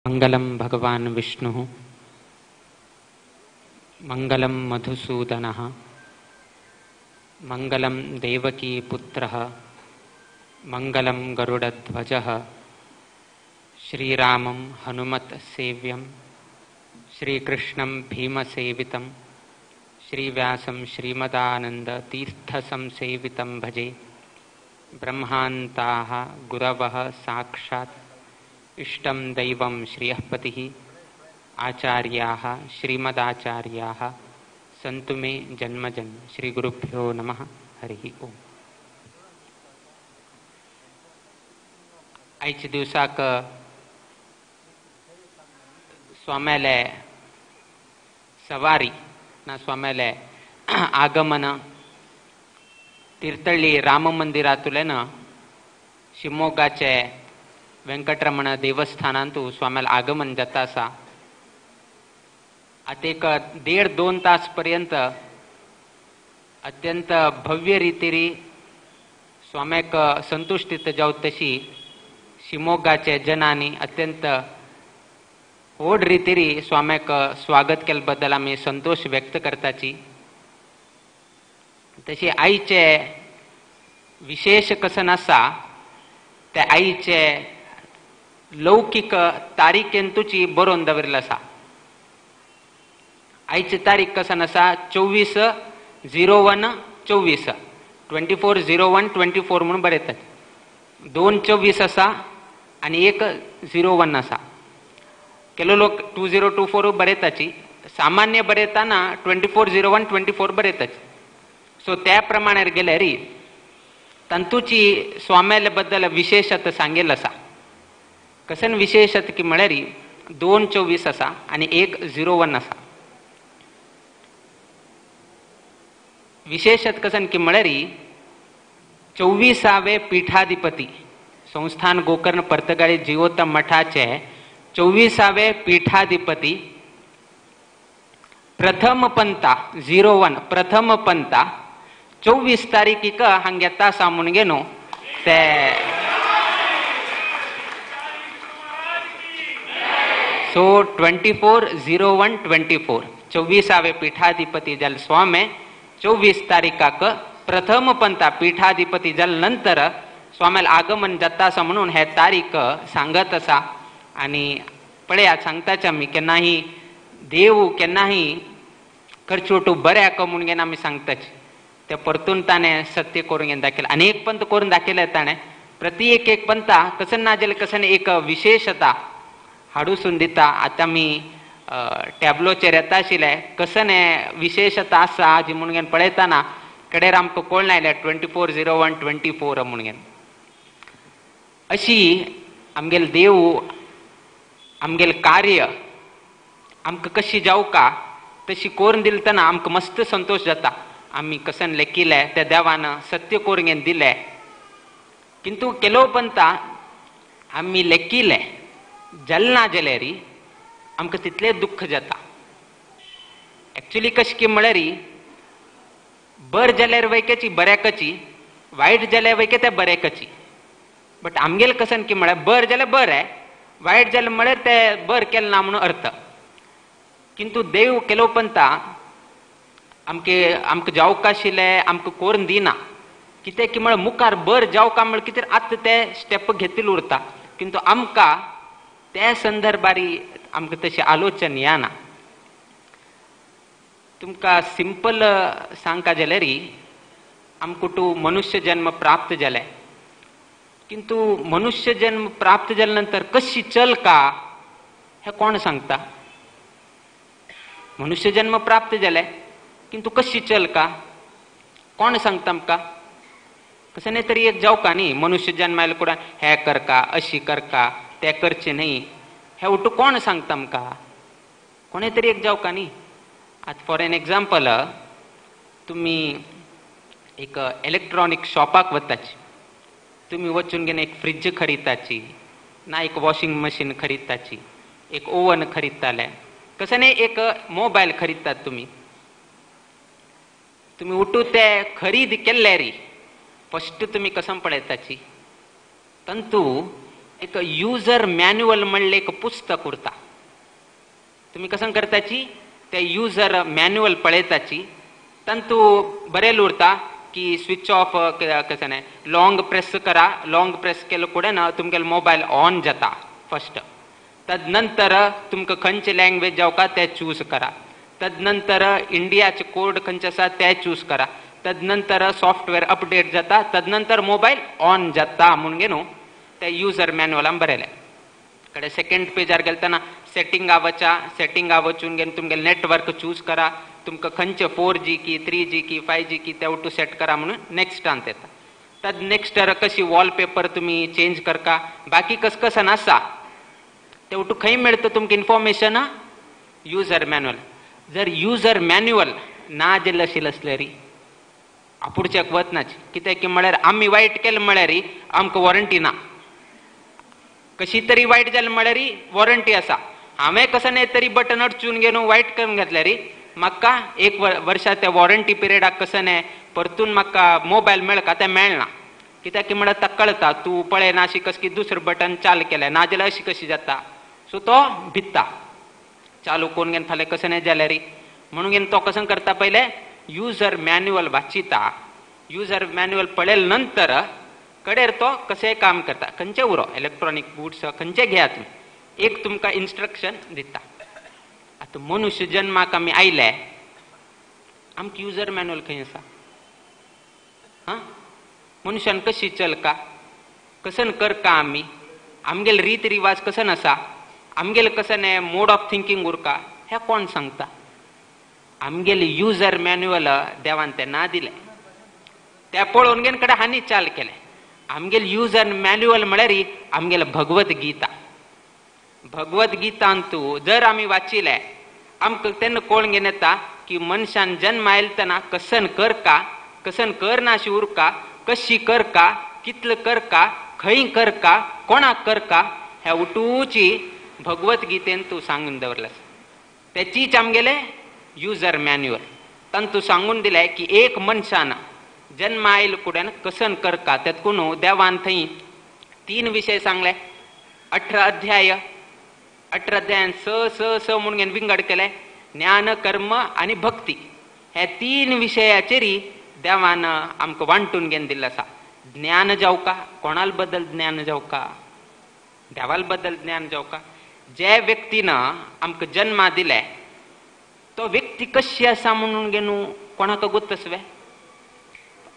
मंगलम भगवान विष्णु मंगलम मधुसूदन मंगलम देवकी पुत्र मंगलम गरुड़ध्वज श्रीरामं हनुमत सेव्यं श्रीकृष्णं भीमसेवितं श्रीव्यासं श्रीमदानंद तीर्थ संसेवितं भजे। ब्रह्मान्ताः गुरवः साक्षात् इष्टं दैवं श्रियःपतिः आचार्याः श्रीमदाचार्याः सन्तु मे जन्मजन्। श्री गुरुभ्यो नमः। हरि ओम। आयच्या दिवसाक स्वाम्याले सवारी ना स्वाम्याले आगमन तीर्थळ्ळी राम मंदिरातुल्यान शिमोगाचे वेंकटरमण देवस्थानांतू स्वाम्याला आगमन जाता आसा। आता एक 1.5-2 तास पर्यंत अत्यंत भव्य रितीरी स्वाम्याक संतुष्टीत जाव तशी शिमोगाचे जनांनी अत्यंत व्हड रितीरी स्वाम्याक स्वागत केले बद्दल आमी संतोष व्यक्त करताची। तशी आईचे विशेष कसन आसा ते आईचे लौकिक तारीखेंतूची बरोवन दवरलेली आसा। आईची तारीख कसन आसा 24/01/24 24/01/24 म्हणून बरयतात। 2/24 आसा आणि 1/01 आसा। केलो लोक 2024 बरयताची, सामान्य बरयताना 24/01/24 बरयताची। सो त्या प्रमाणे गेल्यार तंतूची स्वाम्याले बद्दल विशेषत सांगेल आसा। कसन विशेषत की म्हळ्यार 2/24 आसा आणि 1/01 आसा। विशेषत कसन की म्हळ्यार 24वे पीठाधिपती संस्थान गोकर्ण पर्तगाळी जीवोत्तम मठाचे 24वे पीठाधिपती प्रथम पंता 01 प्रथम पंता 24 तारीखिक हंग येता आसा म्हणगेनो ते सो 24/01/24 24वे पीठाधिपती जल स्वामी 24 तारीखाक प्रथम पंता पीठाधिपती जल नंतर स्वाम्याला आगमन जाता आसा म्हणून हे तारीख सांगत आसा। आणि पळयात सांगताच आमी केन्नाही देव केन्नाही खर्चोटू बऱ्याक म्हणून घेन आमी सांगताच ते परतून ताणें सत्य करून घेवन दाखयलें। अनेक पंत करून दाखयले ताणें। प्रति एक पंता कसन ना जाल्यार कसन एक विशेषता हाडूसून दिता। आतां आमी टॅब्लोचेर येता आशिल्ले कसन हें विशेषता आसा जी म्हणून घेवन पळयताना कडेर आमकां कळून आयलें 24/01/24 म्हणून घेवन। अशी आमगेले देव आमगेले कार्य आमकां कशी जावका तशी करून दिली तेन्ना आमकां मस्त संतोष जाता। आमी कसन लेखिल्ले त्या देवान सत्य करून घेवन दिले, किंतु केलो पंता आमी लेखिल्ले जालें ना जाल्यार आमकां तितलें दुख्ख जाता। एक्चुअली कशें की म्हळ्यार बर जाल्यार वैकेची बऱ्याकची, वायट जाल्यार वैके ते बऱ्याकची। बट आमगेले कसन की म्हळ्यार बर जाल्यार बरें, वायट जालें म्हळ्यार ते बर केलें ना म्हणून अर्थ। किंतु देव केलो पंता आमकां जावका आशिल्लें आमकां करून दिना। कितें की म्हळ्यार मुखार बर जावका म्हळ्यार कितें आतां ते स्टेप घेतिल्लो उरता, किंतु आमकां त्या संदर्भारी आमकां तशें आलोचन येना। तुमकां सिंपल सांगता जाल्यार आमकां तूं मनुष्य जन्म प्राप्त जालें, किंतु मनुष्य जन्म प्राप्त जाले नंतर कशी चलका हें कोण सांगता? मनुष्य जन्म प्राप्त जाले किंतु कशी चलका कोण सांगता आमकां? कसं तरी एक जावका न्ही मनुष्य जन्म आयले कुडा हें करका अशी करका तें करचें न्ही हें उठू कोण सांगता आमकां? कोणें तरी एक जावका न्ही। आतां फॉर एन एग्जाम्पल तुमी एक इलेक्ट्रॉनिक शॉपाक वताची, तुमी वचून घेवन एक फ्रिज खरीदताची ना एक वॉशिंग मशीन खरीदताची, एक ओवन खरीदताले, कसं न्ही एक मोबायल खरीदतात तुमी उठू ते खरीद केल्ल्यार फस्ट तुमी कसं पळयताची तंतू एक युजर मॅन्युअल म्हणले एक पुस्तक उरता. तुम्ही कसं करताची त्या युजर मॅन्युअल पळयताची तंतू बरेल उरता की स्विच ऑफ कसं नाही लॉंग प्रेस करा. लॉंग प्रेस केलं कुठे ना तुमगे मोबाईल ऑन जाता फर्स्ट. तदनंतर तुमकां खंयचे लँग्वेज जावं का ते चूज करा. तदनंतर इंडियाचे कोड खंयचे आसा ते चूज करा. तदनंतर सॉफ्टवेअर अपडेट जाता. तदनंतर मोबाईल ऑन जाता म्हणून गे न्हू ते युजर मॅन्युअलान बरयलें. कडे सेकंड पेजार गेलतना सेटिंग आवच्या. सेटिंग आवचून घेवन तुमगे नेटवर्क चूज करा. तुमकां खंयचे 4G की 3G की 5G की ते उठू सेट करा म्हणून नेक्स्ट आंत येता. तद नेक्स्ट कशी वॉलपेपर तुम्ही चेंज करका. बाकी कसं आसा ते उठू खंय मेळटा तुमकां इन्फॉर्मेशन युजर मॅन्युअल. जर युजर मॅन्युअल ना दिल्लें आशिल्लें असलें री आपुडचेक वचनाची. कित्याक की म्हळ्यार आमी वायट केलें म्हळ्यार आमकां वॉरंटी ना. कशी तरी वायट जालें म्हळ्यार वॉरंटी आसा. हांवें कसं नाही तरी बटन अडचून घेवन वायट करून घेतल्यार म्हाका 1 वर्षा त्या वॉरंटी पिरियडाक कसं नाही परतून म्हाका मोबायल मेळका तें मेळना. कित्याक की म्हळ्यार ताका कळटा तूं पळयना अशी कस की दुसरें बटन चाल केलें ना जाल्यार अशी कशी जाता. सो तो भित्ता चालू करून घेवन फाल्यां कसं नाही जाल्यार म्हणून घेवन तो कसं करता पयलें युजर मॅन्युअल वाचिता. युजर मॅन्युअल पळयले नंतर कडेर तो कशें काम करता. खंयचे उरो इलेक्ट्रॉनिक गुड्स खंयचे घेया तुमी एक तुमकां इन्स्ट्रक्शन दिता. आतां मनुष्य जन्माक आमी आयले आमकां युजर मॅन्युअल खंय आसा. मनशान कशी चलका कसन करका आमी आमगेले रीत रिवाज कसन आसा आमगेले कसं नाही मोड ऑफ थिंकिंग उरका हे कोण सांगता. आमगेले युजर मॅन्युअल देवान ते ना दिले. त्या पळोवन घेवन कडे हानी चाल केले. आमगेले युजर मॅन्युअल म्हळ्यार आमगेले भगवत गीता. भगवत गीतांतू जर आमी वाचिले आमकां तेन्ना कळून घेवन येता की मनशान जन्म आयले तेन्ना कसन करका कसन करना अशी उरका कशी करका कितले करका खंय करका कोणाक करका ह्या उठूची भगवत गीतेन तूं सांगून दवरलास. त्याचीच आमगेले युजर मॅन्युअल तांतू सांगून दिले की एक मनशान जन्म आयल कुड्यान कसन करका. तेतकून देवान थंय 3 विशय सांगले. 18 अध्याय 18 अध्यायान स म्हणून घेवन विंगड केले. ज्ञान कर्म आनी भक्ती हे 3 विशयाचेर देवान आमकां वांटून घेवन दिल्लें आसा. ज्ञान जावका कोणाल बद्दल ज्ञान जावका देवाल बद्दल ज्ञान जावका. जे व्यक्तीन आमकां जन्मा दिले तो व्यक्ती कशी आसा म्हणून घेवन कोणाक गुत्तसवे.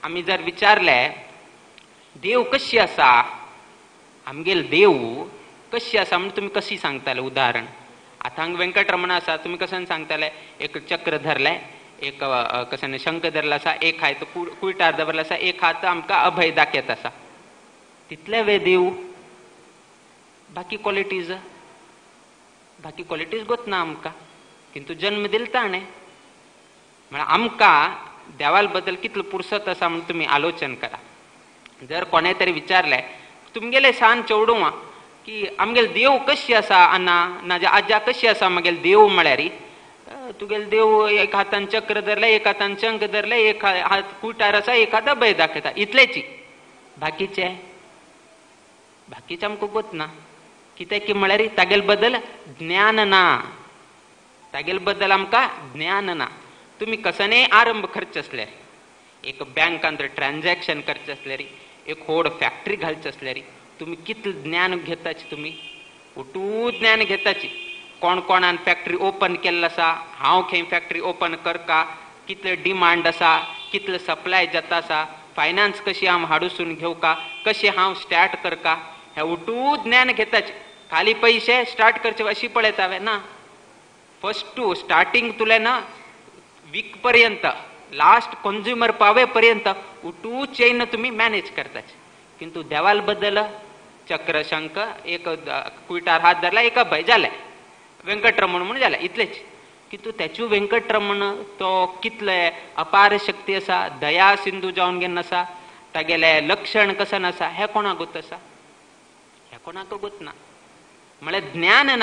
आमी जर विचारले देव कशी आसा आमगेल देव कशी आसा म्हणून तुमी कशी सांगताले. उदाहरण आतां हांगा व्यंकटरमण आसा तुमी कसन सांगताले एक चक्र धरले एक कसं शंख धरला आसा एक हात कुयटार दवरला आसा एक हात आमकां अभय दाखयत आसा. तितले वे देव बाकी क्वॉलिटीज गोतना आमकां किंतु जन्म दिला ताणें म्हळ्यार आमकां देवाल बद्दल कितलो पुरसत आसा म्हणून तुमी आलोचन करा. जर कोणें तरी विचारलें तुमगेले सान चेवडूं की आमगेले देव कशी आसा अन्ना नाजा आज्या कशी आसा म्हगेले देव म्हळ्यार तुगेले देव एक हातान चक्र धरले एक हातान शंख धरले एक हात कुटार आसा एक हात अभय दाखयता इतलेची. बाकीचे आमकां गोतना. कित्याक की म्हळ्यार तागेले बद्दल ज्ञान ना. तागेले बद्दल आमकां ज्ञान ना. तुमी कसनय आरंभ करचे असल्यार एक बँकांत ट्रान्झॅक्शन करचे असल्यार एक व्हड फॅक्टरी घालची असल्यार तुमी कितले ज्ञान घेताची. तुमी उठू ज्ञान घेताची. कोण कोणान फॅक्टरी ओपन केल्लो आसा हांव खंय फॅक्टरी ओपन करता कितले डिमांड आसा कितले सप्लाय जाता आसा फायनान्स कशी हांव हाडूसून घेवका कशें हांव स्टार्ट करता हे उठू ज्ञान घेताचे. खाली पयशे स्टार्ट करचे अशी पळयता हांवें ना. फर्स्ट टू स्टार्टींग तुलें ना वीक पर्यंत लास्ट कंज्युमर पावे पर्यंत उठू चेन तुमी मॅनेज करताचे. किंतु देवाल बद्दल चक्र शंख एक कुयटार हात धरला एक अभय जाले व्यंकटरमण म्हणून जालें इतलेच. किंतु तेच्यो व्यंकटरमण तो कितले अपार शक्ती आसा दया सिंधू जावन घेवन आसा तागेले लक्षण कसन आसा हे कोणाक गोत आसा हे कोणाक गोतना. म्हळ्यार ज्ञान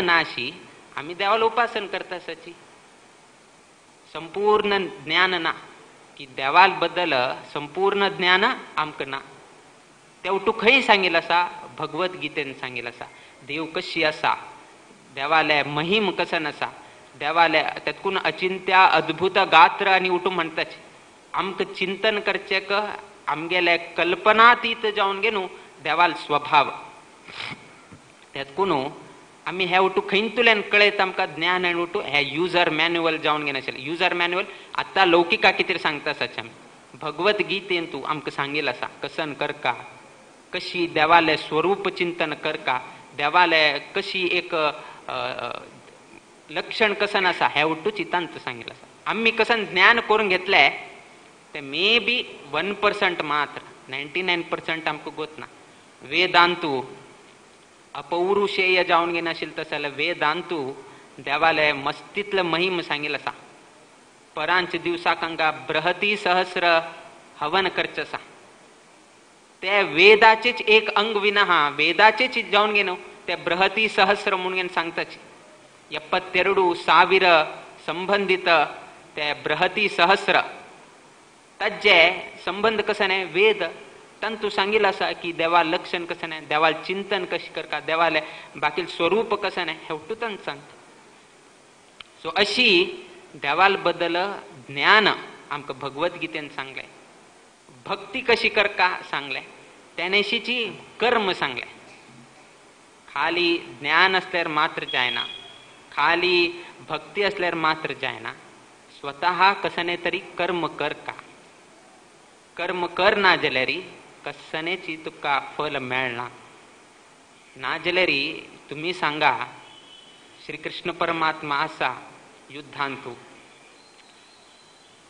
नाशी आमी देवाला उपासन करता आसाची. संपूर्ण ज्ञान ना की देवाल बद्दल संपूर्ण ज्ञान आमकां ना. ते उठू खंय सांगेल असा भगवद्गीतेन सांगेल असा देव कशी असा देवालय महिम कसं नसा देवालय त्यातकून अचिंत्या अद्भुत गात्र आणि उठू म्हणताच आमक चिंतन करचे क आमगेले कल्पनातीत जाऊन गेनू देवाल स्वभाव त्यातकून आम्ही ह्या उठू खंयतुल्यान कळयत आमकां ज्ञान आनी उठू ह्या युजर मॅन्युअल जावन घेन आशिल्लें युजर मॅन्युअल आतां लौकिका कितें सांगता आसाचे आमी भगवद्गीतेन तूं आमकां सांगेल आसा कसन करका कशी देवालय स्वरूप चिंतन करका देवालय कशी एक लक्षण कसन आसा हे उठू चितांत सांगेल आसा आम्ही कसन ज्ञान करून घेतले ते मे बी 1% मात्र 99% आमकां गोतना वेदांतू अपौरुषेय जावन घेन आशिल्लें तशें जाल्यार वेदांतू देवालय मस्तीतलं महिम सांगेल आसा परांच दिवसाक हांगा बृहती सहस्र हवन करचें आसा ते वेदाचेच एक अंग विना हा वेदाचेच जावन घेन ते बृहती सहस्र म्हणून सांगताच 72,000 संबंधित ते बृहती सहस्र ताजे संबंध कसं नाही वेद तंतू सांगेल असा की देवा लक्षण कसं नाही देवाल चिंतन कशी करता देवाले बाकी स्वरूप कसं नाही हे उठून सांगता सो अशी देवाल बद्दल ज्ञान आमकां भगवद्गीतेन सांगले भक्ती कशी करका सांगले त्यानेशीची कर्म सांगले खाली ज्ञान असल्यार मात्र जायना खाली भक्ती असल्यार मात्र जायना स्वतः कसने तरी कर्म करका कर्म कर ना जाल्यारी कसनेची तुका फल मेळना ना जाल्यारी तुम्ही सांगा श्री कृष्ण परमात्मा आसा युद्धांतू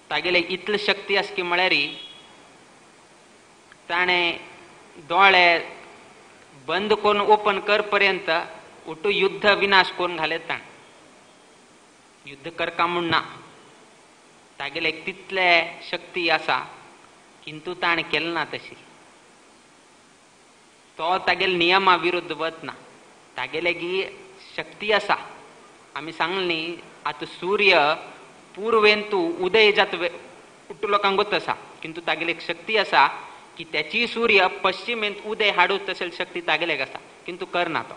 तागेले इतली शक्ती आस की म्हळ्यारी ताणे दोळे बंद करून ओपन कर पर्यंत उठू युद्ध विनाश करून घालेत ताण युद्ध करका म्हूण ना तागेले तितले शक्ती आसा किंतु ताणे केलें ना तशी तो तागेले नियमा विरुद्ध वचना तागेले गी शक्ती आसा आमी सांगली आतां सूर्य पूर्वेंतू उदय जात उठू लोकांक गोत आसा किंतु तागेली एक शक्ती आसा की त्याची सूर्य पश्चिमेंत उदय हाडूत तशें शक्ती तागेलेक आसा किंतु करना तो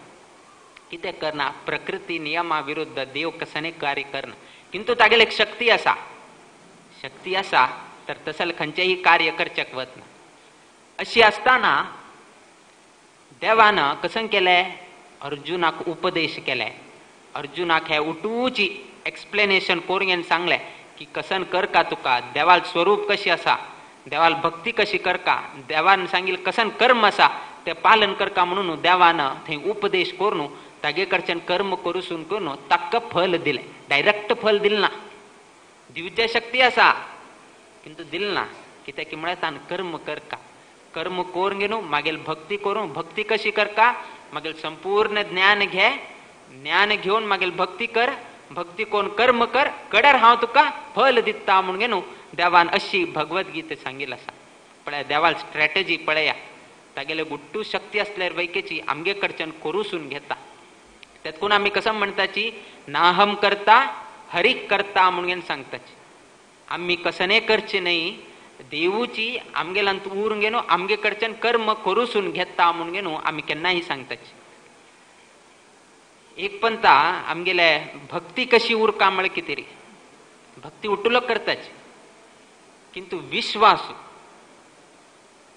कितें करना प्रकृती नियमा विरुद्ध देव कसने कार्य करना किंतु तागेले एक शक्ती आसा तर तसले खंयचेही कार्य करचेक वचना अशी आसतना देवान कसन केलें अर्जुनाक उपदेश केले अर्जुनाक हे उठूची एक्सप्लेनेशन करून सांगले की कसन करका तुका देवाल स्वरूप कशी आसा देवाल भक्ती कशी करका देवान सांगिल कसन कर्म आसा ते पालन करका म्हणून देवान थंय उपदेश करून तागे कडच्यान कर्म करूसून करून ताका फल दिलें डायरेक्ट फल दिलें ना दिवचे शक्ती आसा किंतु दिलें ना कित्याक की म्हळ्यार तान कर्म करका कर्म करून घेवन मागीर भक्ती करूं भक्ती कशी करका मागीर संपूर्ण ज्ञान घे ज्ञान घेवन मागीर भक्ती कर भक्ती करून कर्म कर कड्यार हांव तुका फल दिता म्हूण घेवन देवान अशी भगवद्गीता सांगिल्ली आसा पळय देवाल स्ट्रॅटेजी पळया तागेले गुट्टू शक्ती असल्यार वैकेची आमगे कडच्यान करूसून घेता त्यातून आमी कसं म्हणटाची नाहम करता हरीक करता म्हणून सांगताची आम्ही कसने करचे नाही देवूची आमगेलांत उरून घेनो आमगे कडच्यान कर्म करूसून घेता म्हणून घेनो आमी केन्नाही सांगताची एक पंता आमगेले भक्ती कशी उरका म्हळ्यार कितें रे भक्ती उठुलो करताची किंतु विश्वास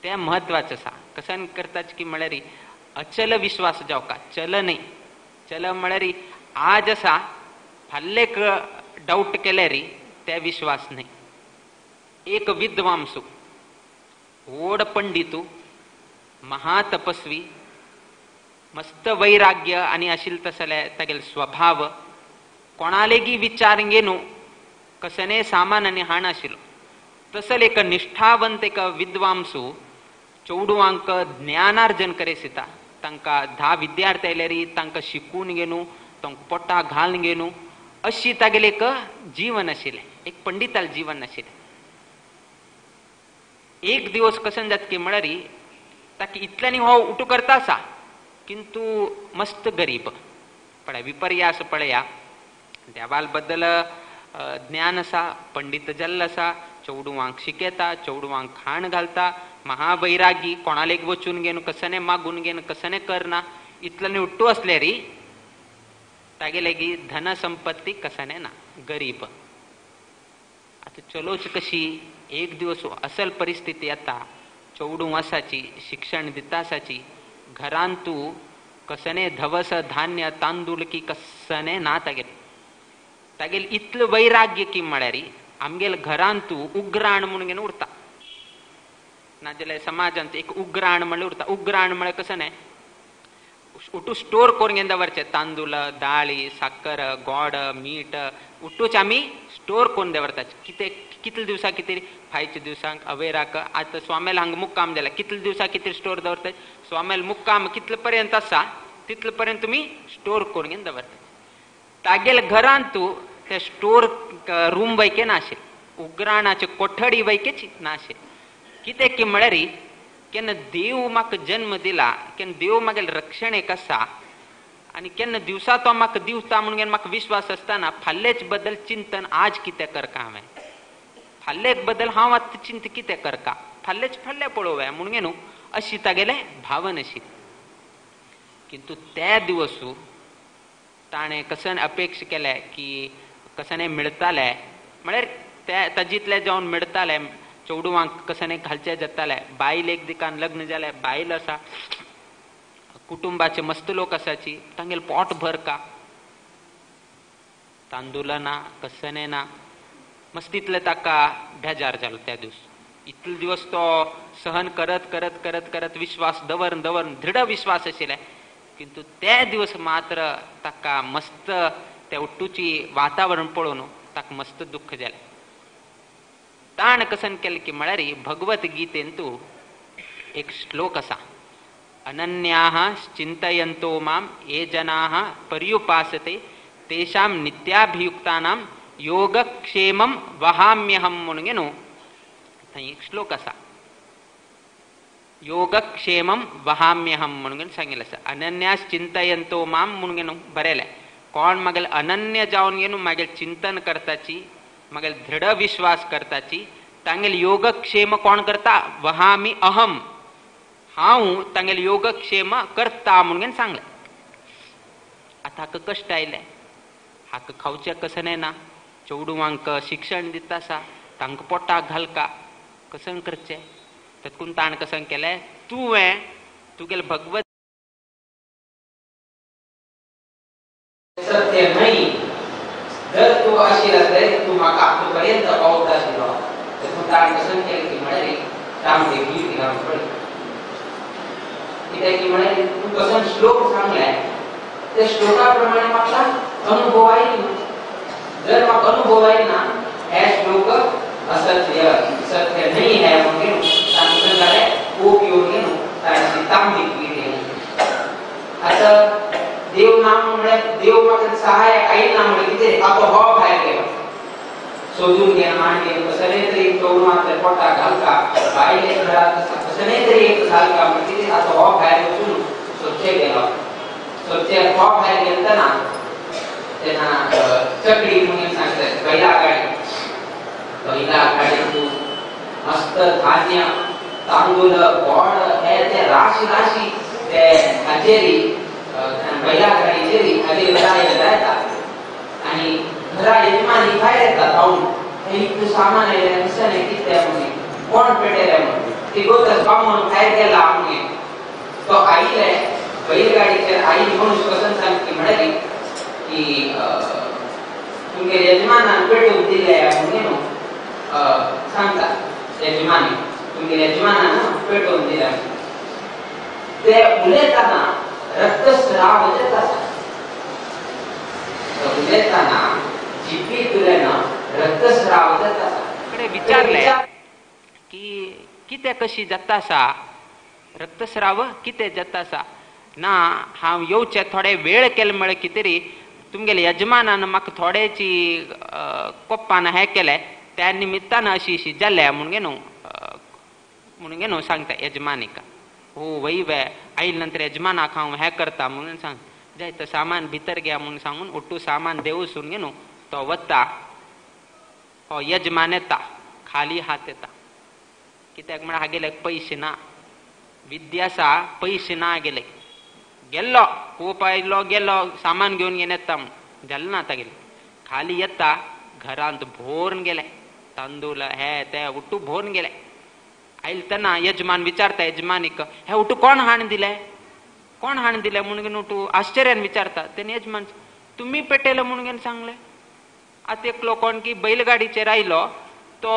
ते म्हत्वाचें आसा कसन करताचे की म्हळ्यार अचल विश्वास जावका चल न्ही चल म्हळ्यार आज आसा फाल्लेक डाऊट केल्यार ते विश्वास न्ही एक विद्वांसू व्हड पंडितू महातपस्वी मस्त वैराग्य आणि आशिल्लो तसले तागेलो स्वभाव कोणालेगी विचार घेनू कसने सामान आनी हाण आशिल्लो तसले एक निष्ठावंत एक विद्वांसू चौडवांक ज्ञानार्जन करेसिता तांकां 10 विद्यार्थी आयल्यारी तांकां शिकून घेनू तांकां पोटा घालून घेनू अशी तागेलें एक जीवन आशिल्लें एक पंडिताल जीवन आशिल्लें एक दिवस कसन जाता की म्हळ्यार ताका इतल्यानी हो उठू करता आसा किंतु मस्त गरीब पळय विपर्यास पळया देवाल बद्दल ज्ञान आसा पंडित जाल्लो आसा चौडवांक शिकयता चौडवांक खाण घालता महावैरागी कोणाला एक वचून घेणं कसं मागून घेणं कसं करना इतलं निवट्टू असले री तागेले की धनसंपत्ती कसं ना गरीब आता चलोच कशी एक दिवस असल परिस्थिती आता 14 वर्षाची शिक्षण दितासाची घरांतू कसने धवस धान्य तांदूळ की कसने ना तागेल इतलं वैराग्य की म्हळ्यारी आमगेल घरांतू उग्राण म्हणून उरता ना जाल्यार समाजांत एक उग्राण म्हणल्यार उरता उग्राण म्हळ्यार कसं नाही उठू स्टोर करून घेऊन दवरचे तांदूळ दाळी साखर गोड मीठ उठूच आम्ही स्टोर करून दवरतात कितले दिवसा कितें 5 दिवसांक अवेराक आता स्वामेल हांगा मुक्काम जाला कितले दिवसा कितें स्टोर दवरतात स्वामेल मुक्काम कितले पर्यंत आसा तितले पर्यंत तुमी स्टोर करून घेऊन दवरतात तागेल घरांतू ते स्टोर रूम वैके नाशे उग्राणाचे कोठडी वैकेची नाशे कितें की म्हळ्यार केन्ना देव म्हाका जन्म दिला केन्ना देव म्हागेल रक्षणेक आसा आनी केन्ना दिवसा तो म्हाका दिवता म्हणून म्हाका विश्वास आसतना फाल्लेच बद्दल चिंतन आज कितें करता हांवें फाल्लेक बद्दल हांव आतां चिंत कितें करता फाल्लेच फाल्ले पळोवया म्हणून न्हू अशी तागेले भावन आशिल्ली किंतु त्या दिवसू ताणें कसन अपेक्षा केले की कसने मिळताले म्हळ्यार त्या ताजीतले जावन मिळताले चौडवांक कसने घालचे जाताले बायल एक दिकान लग्न जाले बायल आसा कुटुंबाचे मस्त लोक आसाची तांगेल पोट भर का तांदूळ ना कसने ना मस्तीतले ताका बेजार जालो त्या दिवस इतले दिवस तो सहन करत करत करत करत विश्वास दवरून दवरून दृढ विश्वास आशिल्ले किंतु त्या दिवस मात्र ताका मस्त त्या उट्टूची वातावरण पळोवन ताका मस्त दुःख जालें ताण कसन केलें की म्हळ्यार भगवत गीतेंतू एक श्लोक आसा अनन्याः चिंतयन्तो माम ये जनाः पर्युपासते तेषां नित्याभियुक्तानां योगक्षेमं वहाम्यहम म्हणून न्हू थंय एक श्लोक आसा योगक्षेमं वहाम्यहम म्हणून सांगिल्लें आसा अनन्यास चिंतयन्तो माम म्हणून न्हू बरयलें कोण मागेल अनन्य जावन न्हू मागेल चिंतन करताची मागेल दृढ विश्वास करताची तांगेल योगक्षेम कोण करता वहामी अहम हांव तांगेल योगक्षेम करता म्हणून सांगलें आतां हाका कश्ट आयले हाका खावचें कसने ना चौडवांक शिक्षण दिता आसा तांकां पोटाक घालका कसन करचें तातूंत ताणें कसन केलें तुवें तुगेल भगवत सत्य नाही जर तू आशिल्ला जाल्यार तूं म्हाका आपले पर्यंत पावता आशिल्लो तातूंत ताणें कसन केलें की म्हळ्यार तांबडी गीत घालून पळय कित्याक की म्हळ्यार तूं कसन श्लोक सांगले त्या श्लोका प्रमाणे म्हाका अनुभव आयलो जर म्हाका अनुभव आयना हे श्लोक असत्य सत्य नाही है म्हणून तांकां जालें उपयोग न्हू ताची तांबडी गीत आता देव नाम म्हळ्यार देव म्हाका सहाय्य आयना म्हळ्यार कितें आतां हो भायर गेलो सोदून घेवन मांडून कसले तरी चौडवांतल्या पोटाक घालता बायले घरांत कसले तरी एक घालता म्हण कितें आतां हो भायर वचून सोदचे गेलो सोदचे हो भायर गेलतना तेन्ना चकडी म्हणून सांगता बैला गाडी मस्त धान्य तांदूळ गोड हे ते राशी राशी ते हाजेरी बैला गाडीचेरी हाजेर घरा येता आनी घरा यजमानी भायर येता धांवन हे इतलें सामान आयलें दिसना कितें म्हणून कोण पेटयलें म्हणून ती गोतर बामण भायर गेला म्हणून तो आयले बैलगाडीचेर आई मनुष्य कसं सांगता म्हळ्यार की तुमगे यजमानान पेटोवन दिले म्हणून सांगता यजमानी तुमगे यजमानान पेटोवन दिले ते उलयतना रक्तस्राव जाता उलयतना जिबींतल्यान रक्तस्राव जाता कडे विचारले की कितें कशी जाता आसा रक्तस्राव कितें जाता आसा ना हांव येवचें थोडे वेळ केले म्हळ्यार कितें तरी तुमगेले यजमानान म्हाका थोडेची कोप्पान हें केलें त्या निमित्तान अशी जाल्या म्हणून न्हू सांगता यजमानीक हो वय वे आयले नंतर यजमानाक हांव हें करता म्हणून सांग जाय तो सामान भितर घ्या म्हणून सांगून ओट्टू सामान देवसून न्हू तो वता हो यजमान येता खाली हात येता कित्याक म्हळ्यार हागेले पैशे ना, विद्या आसा पैशे ना गेले, गेल्लो खूप आयलो गेलो सामान घेऊन येता म्हण जालें ना. आता गेले खाली येता घरांत भोरून गेले, तांदूळ हे ते उठू भोरून गेले. आयल तेन्ना यजमान विचारता यजमानीक, हे उठू कोण हाण दिले, कोण हाण दिले म्हणून उठू आश्चर्यान विचारता. तेने यजमान तुम्ही पेटयलं म्हणून सांगले. आता एकलो कोण की बैलगाडीचेर आयलो तो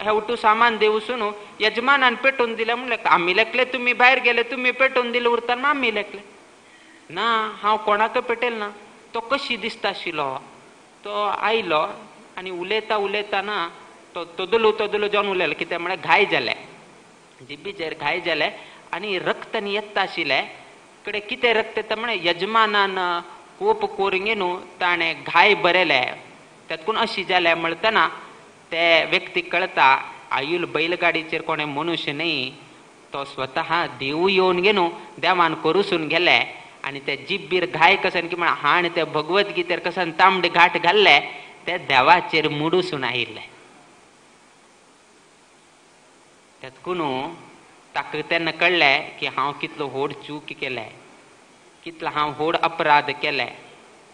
हे उठू सामान देऊसून यजमानान पेटून दिले म्हणले. आम्ही लेखले तुम्ही भायर गेले, तुम्ही पेटून दिले उरताना आम्ही लेखले ना, हांव कोणाक पेटयल ना. तो कशी दिसता आशिल्लो, तो आयलो आनी उलयता उलयतना तो तोदलो जावन उलयलो. कित्याक म्हळ्यार घाय जाले, जिबीचेर घाय जाले आनी रक्त न्ही येता आशिल्ले. कडे कितें रक्त येता म्हळ्यार यजमानान खूप कोरंगे न्हू ताणें घाय बरयले, त्यातून अशी जाले म्हणटना ते व्यक्तीक कळता आयुल बैलगाडीचेर कोणें मनुश्य न्ही, तो स्वता देव येवन गे न्हू देवान करूसून गेले. आनी ते जिब्बीर घाय कसन की म्हळ्यार हाण ते भगवतगीतेर कसन तांबडे घाट घाल्ले ते देवाचेर मुडूसून आयिल्ले. त्यातून ताका तेन्ना कळ्ळें की हांव कितलो व्हड चूक केलें, कितलो हांव व्हड अपराध केले.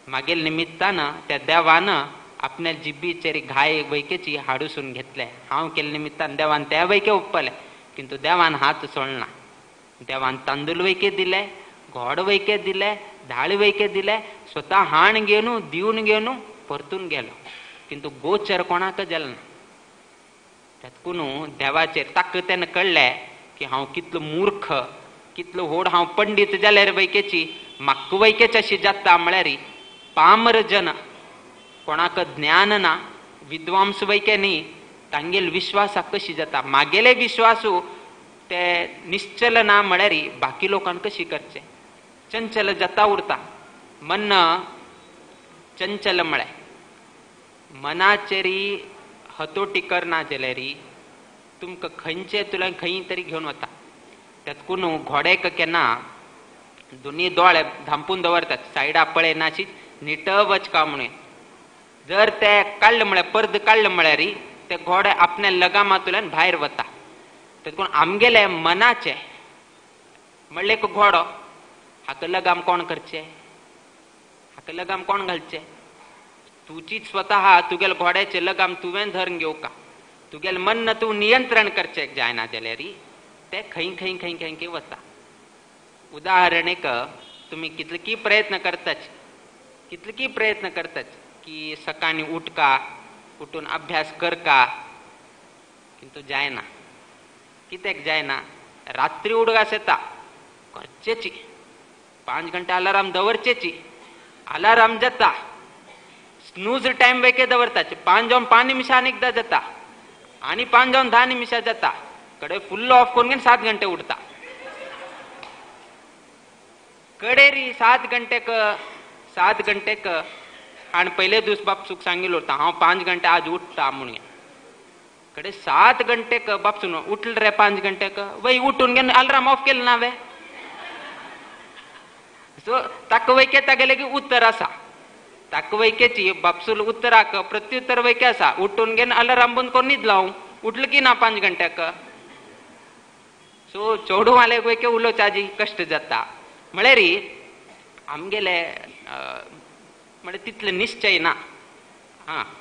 मागील निमित्तान त्या देवान आपल्या जिब्बीचेर घाय वैकेची हाडूसून घेतले. हांव केले निमित्तान देवान त्या वैके उपले, किंतु देवान हात सोडना. देवान तांदूळ वैके दिले, घोड वैके दिले, धाळ वैके दिले, स्वता हाण घेवन दिवन घेवन परतून गेलो, किंतु गोचर कोणाक जालें ना. त्यातून देवाचेर ताका तेन्ना कळ्ळें की हांव कितलो मूर्ख, कितलो व्हड हांव पंडीत जाल्यार वैकेची म्हाका वैकेच अशी जाता म्हळ्यार पामर जन कोणाक ज्ञान ना, विद्वांस वैके न्ही, तांगेल विश्वासाक कशी जाता. मागेले विश्वासू ते निश्चल ना म्हळ्यार बाकी लोकांक कशी करचे. चंचल जाता उरता. मन चंचल म्हळ्यार मनाचेरी हतोटी करना जाल्यार तुमकां खंयचे तुला खंय तरी घेवन वता. त्यातून घोड्याक केन्ना दोनी दोळे धांपून दवरतात, सायडा पळयनाशी नीट वचका म्हणून. जर ते काडले म्हळ्यार पर्द काडले म्हळ्यार ते घोडे आपल्या लगामांतल्यान भायर वता. त्यातून आमगेले मनाचे म्हणले एक घोडो, हाका लगाम कोण करचे, हाका लगाम कोण घालचे. तुजीच स्वता तुगेले घोड्याचे लगाम तुवें धरून घेवका. तुगेले मन तूं नियंत्रण करचे जायना जाल्यार ते खंय खंय खंय खंय खंय वता. उदाहरणेक तुमी कितलेकी प्रयत्न करतात की सकाळी उठका, उठून अभ्यास करका, किंतु जायना. कित्याक जायना, रात्री उडगास येता करचेची, 5 घंटा अलाराम दवरचेची, अलाराम जाता, स्नूज टाइम वेके दवरताचे, 5 जावन 5 निमिषान एकदा जाता आनी 5 जावन 10 निमिषां जाता, कडे फुल्ल ऑफ करून 7 घंटे उठता. कडेरी 7 घंटेक आणि पहिले दिवस बापसूक सांगिल्लो होता हांव 5 घंटे आज उठता म्हणून. कडे 7 घंटेक बापसून उठल रे 5 घंटेक, वय उठून घेवन अलार्म ऑफ केलं ना वे. सो ताका वैके तागेले की उत्तर आसा, ताका वैकेची बापसूल उत्तराक प्रत्युत्तर वैके आसा. उठून घेवन अलार्म बंद करून न्हीद लावं, उठल की ना 5 घंटेक. सो चेडू वाले वैके उलोवचाची कश्ट जाता. म्हळ्यार आमगेले म्हणजे तितले निश्चय ना.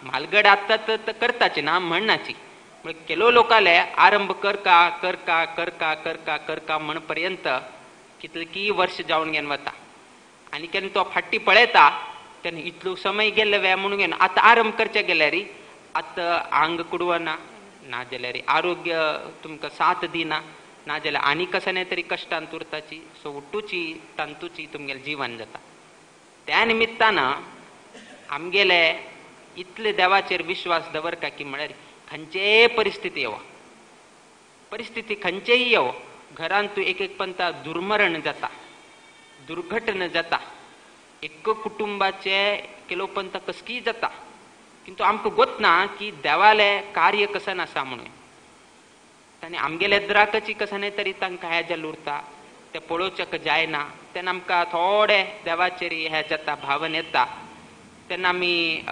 म्हालगड आता तर करताची ना म्हणनाची. म्हणजे केलो लोकाले आरंभ करका करका करका करका करका म्हण पर्यंत कितली वर्ष जावन घेवन वता. आनी केन्ना तो फाटी पळयता तेन्ना इतलो समय गेल्लो वे म्हणून घेवन आतां आरंभ करचे गेल्यार आतां आंग कुडवना, ना जाल्यार आरोग्य तुमकां साथ दिना, ना जाल्यार आनी कसने तरी कश्टांत उरताची. सो उठूची तंतूची तुमगेलें जीवन जाता. त्या निमित्तान आमगेले इतले देवाचेर विश्वास दवरका की म्हळ्यार खंयचेय परिस्थिती येवो, परिस्थिती खंयचेय येवो, घरांत तूं एक पंता दुर्मरण जाता, दुर्घटना जाता, एक कुटुंबाचे केलो पंत कसकीय जाता, किंतु आमकां गोतना की देवाले कार्य कसन आसा म्हणून. तांणी आमगेले द्राकची कसने तरी तांकां हे जाल्लो उरता, ते पळोवचें जायना. तेन्ना आमकां थोडे देवाचेर हे जाता, भावन येता. तेन्ना आमी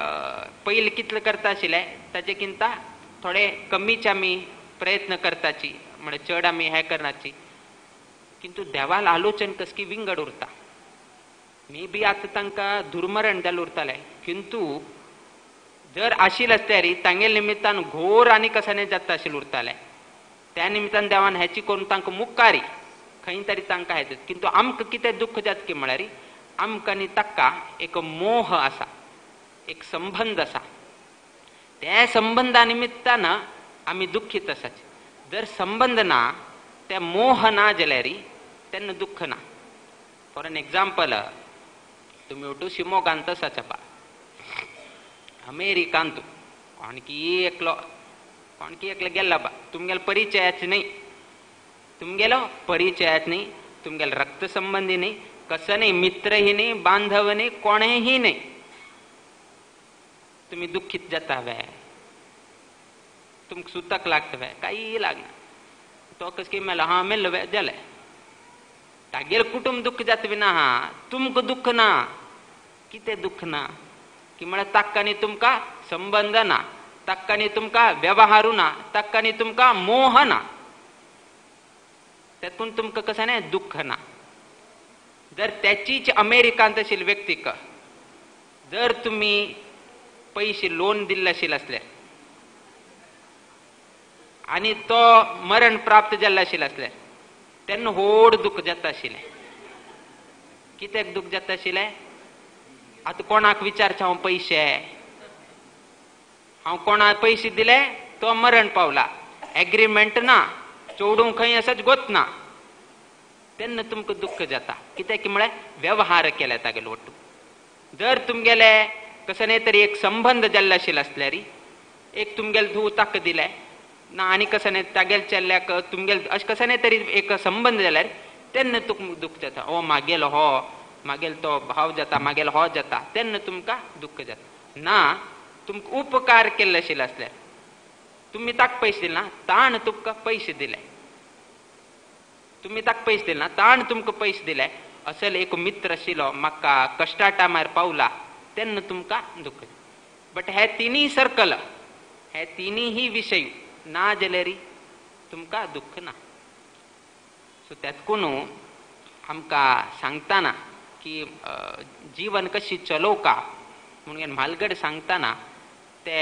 पयलीं कितले करता आशिल्ले ताचे किंता थोडे कमीच आमी प्रयत्न करताची. म्हणजे चड आमी हें करनाची किंतु देवाल आलोचन कसकी विंगड उरता मे बी आतां तांकां दुर्मरण जाल्लें उरतालें किंतु जर आशिल्लें आसल्यार तांगेले निमित्तान घोर आनी कसाने जाता आशिल्लें उरतालें त्या निमित्तान देवान हेची करून तांकां मुखारी खंय तरी तांकां हें किंतु आमकां कितें दुख्ख जाता की म्हळ्यार आमकां आनी ताका एक मोह आसा एक संबंध आसा त्या संबंधा निमित्तान आमी दुख्खीत आसाचे जर संबंध ना ते मोह ना जाल्यार तेन्ना दुख्ख ना फॉर एन एग्जाम्पल तुमी वटू शिमोगांत आसाचे पा अमेरिकांत कोणकी एकलो गेल्ला बा तुमगेलो परिचयाच नाही तुमगेलो परिचयाच नाही तुमगेलो रक्त संबंधी नाही कसं नाही मित्रही नाही बांधव नाही कोणेही नाही तुम्ही दुःखित जाता वे तुमक सुतक लागत वे काही लागना तो कसं मेला हा मेल वे जाले तागेर कुटुंब दुःख जात विना हा तुमक दुःख ना किते दुःख ना की म्हळ्यार ताका न्ही तुमकां संबंध ना ताका न्ही तुमकां व्यवहारू ना ताका न्ही तुमकां मोह ना तेतून तुमकां कसं नाही दुःख ना जर त्याचीच अमेरिकांत आशिल्ली व्यक्तीक जर तुम्ही पैसे लोन दिल्ले आशिल्ले असल्यार आनी तो मरण प्राप्त जाल्लो आशिल्लो असल्यार तेन्ना व्हड दुःख जाता आशिल्लें कित्याक दुःख जाता आशिल्लें आतां कोणाक विचारचें हांव पयशे हांव कोणाक पयशे दिले तो मरण पावला एग्रीमेंट ना चोवडूंक खंय आसत गोत ना तेन्ना तुमकां दुःख जाता कित्याक म्हळ्यार वेवहार केले तागेलो वटू जर तुमगेले कसं तरी एक संबंध जाल्लो आशिल्लो असल्यार एक तुमगेलो धूव ताका दिले ना आनी कसं नाही तागेल चेल्ल्याक तुमगेल अशें कसं तरी एक संबंध जाल्यार तेन्ना तुमकां दुःख जाता ओ मागेलो तो भाव जाता मागेलो हो जाता तेन्ना तुमकां दुःख जाता ना तुमकां उपकार केल्ले आशिल्ले असल्यार तुमी ताका पयशे दिले ना ताण तुमकां पयशे दिले तुमी ताका पयशे दिले ना ताण तुमकां पयशे दिले असले एक मित्र आशिल्लो म्हाका कश्टा टायमार पावला तेन्ना तुमकां दुःख बट हे तिनूय सर्कल हे तिनूय विशय ना जाल्यार तुमकां दुःख ना सो तेतकून आमकां सांगतना की जीवन कशी चलोवका म्हणून म्हालगड सांगतना ते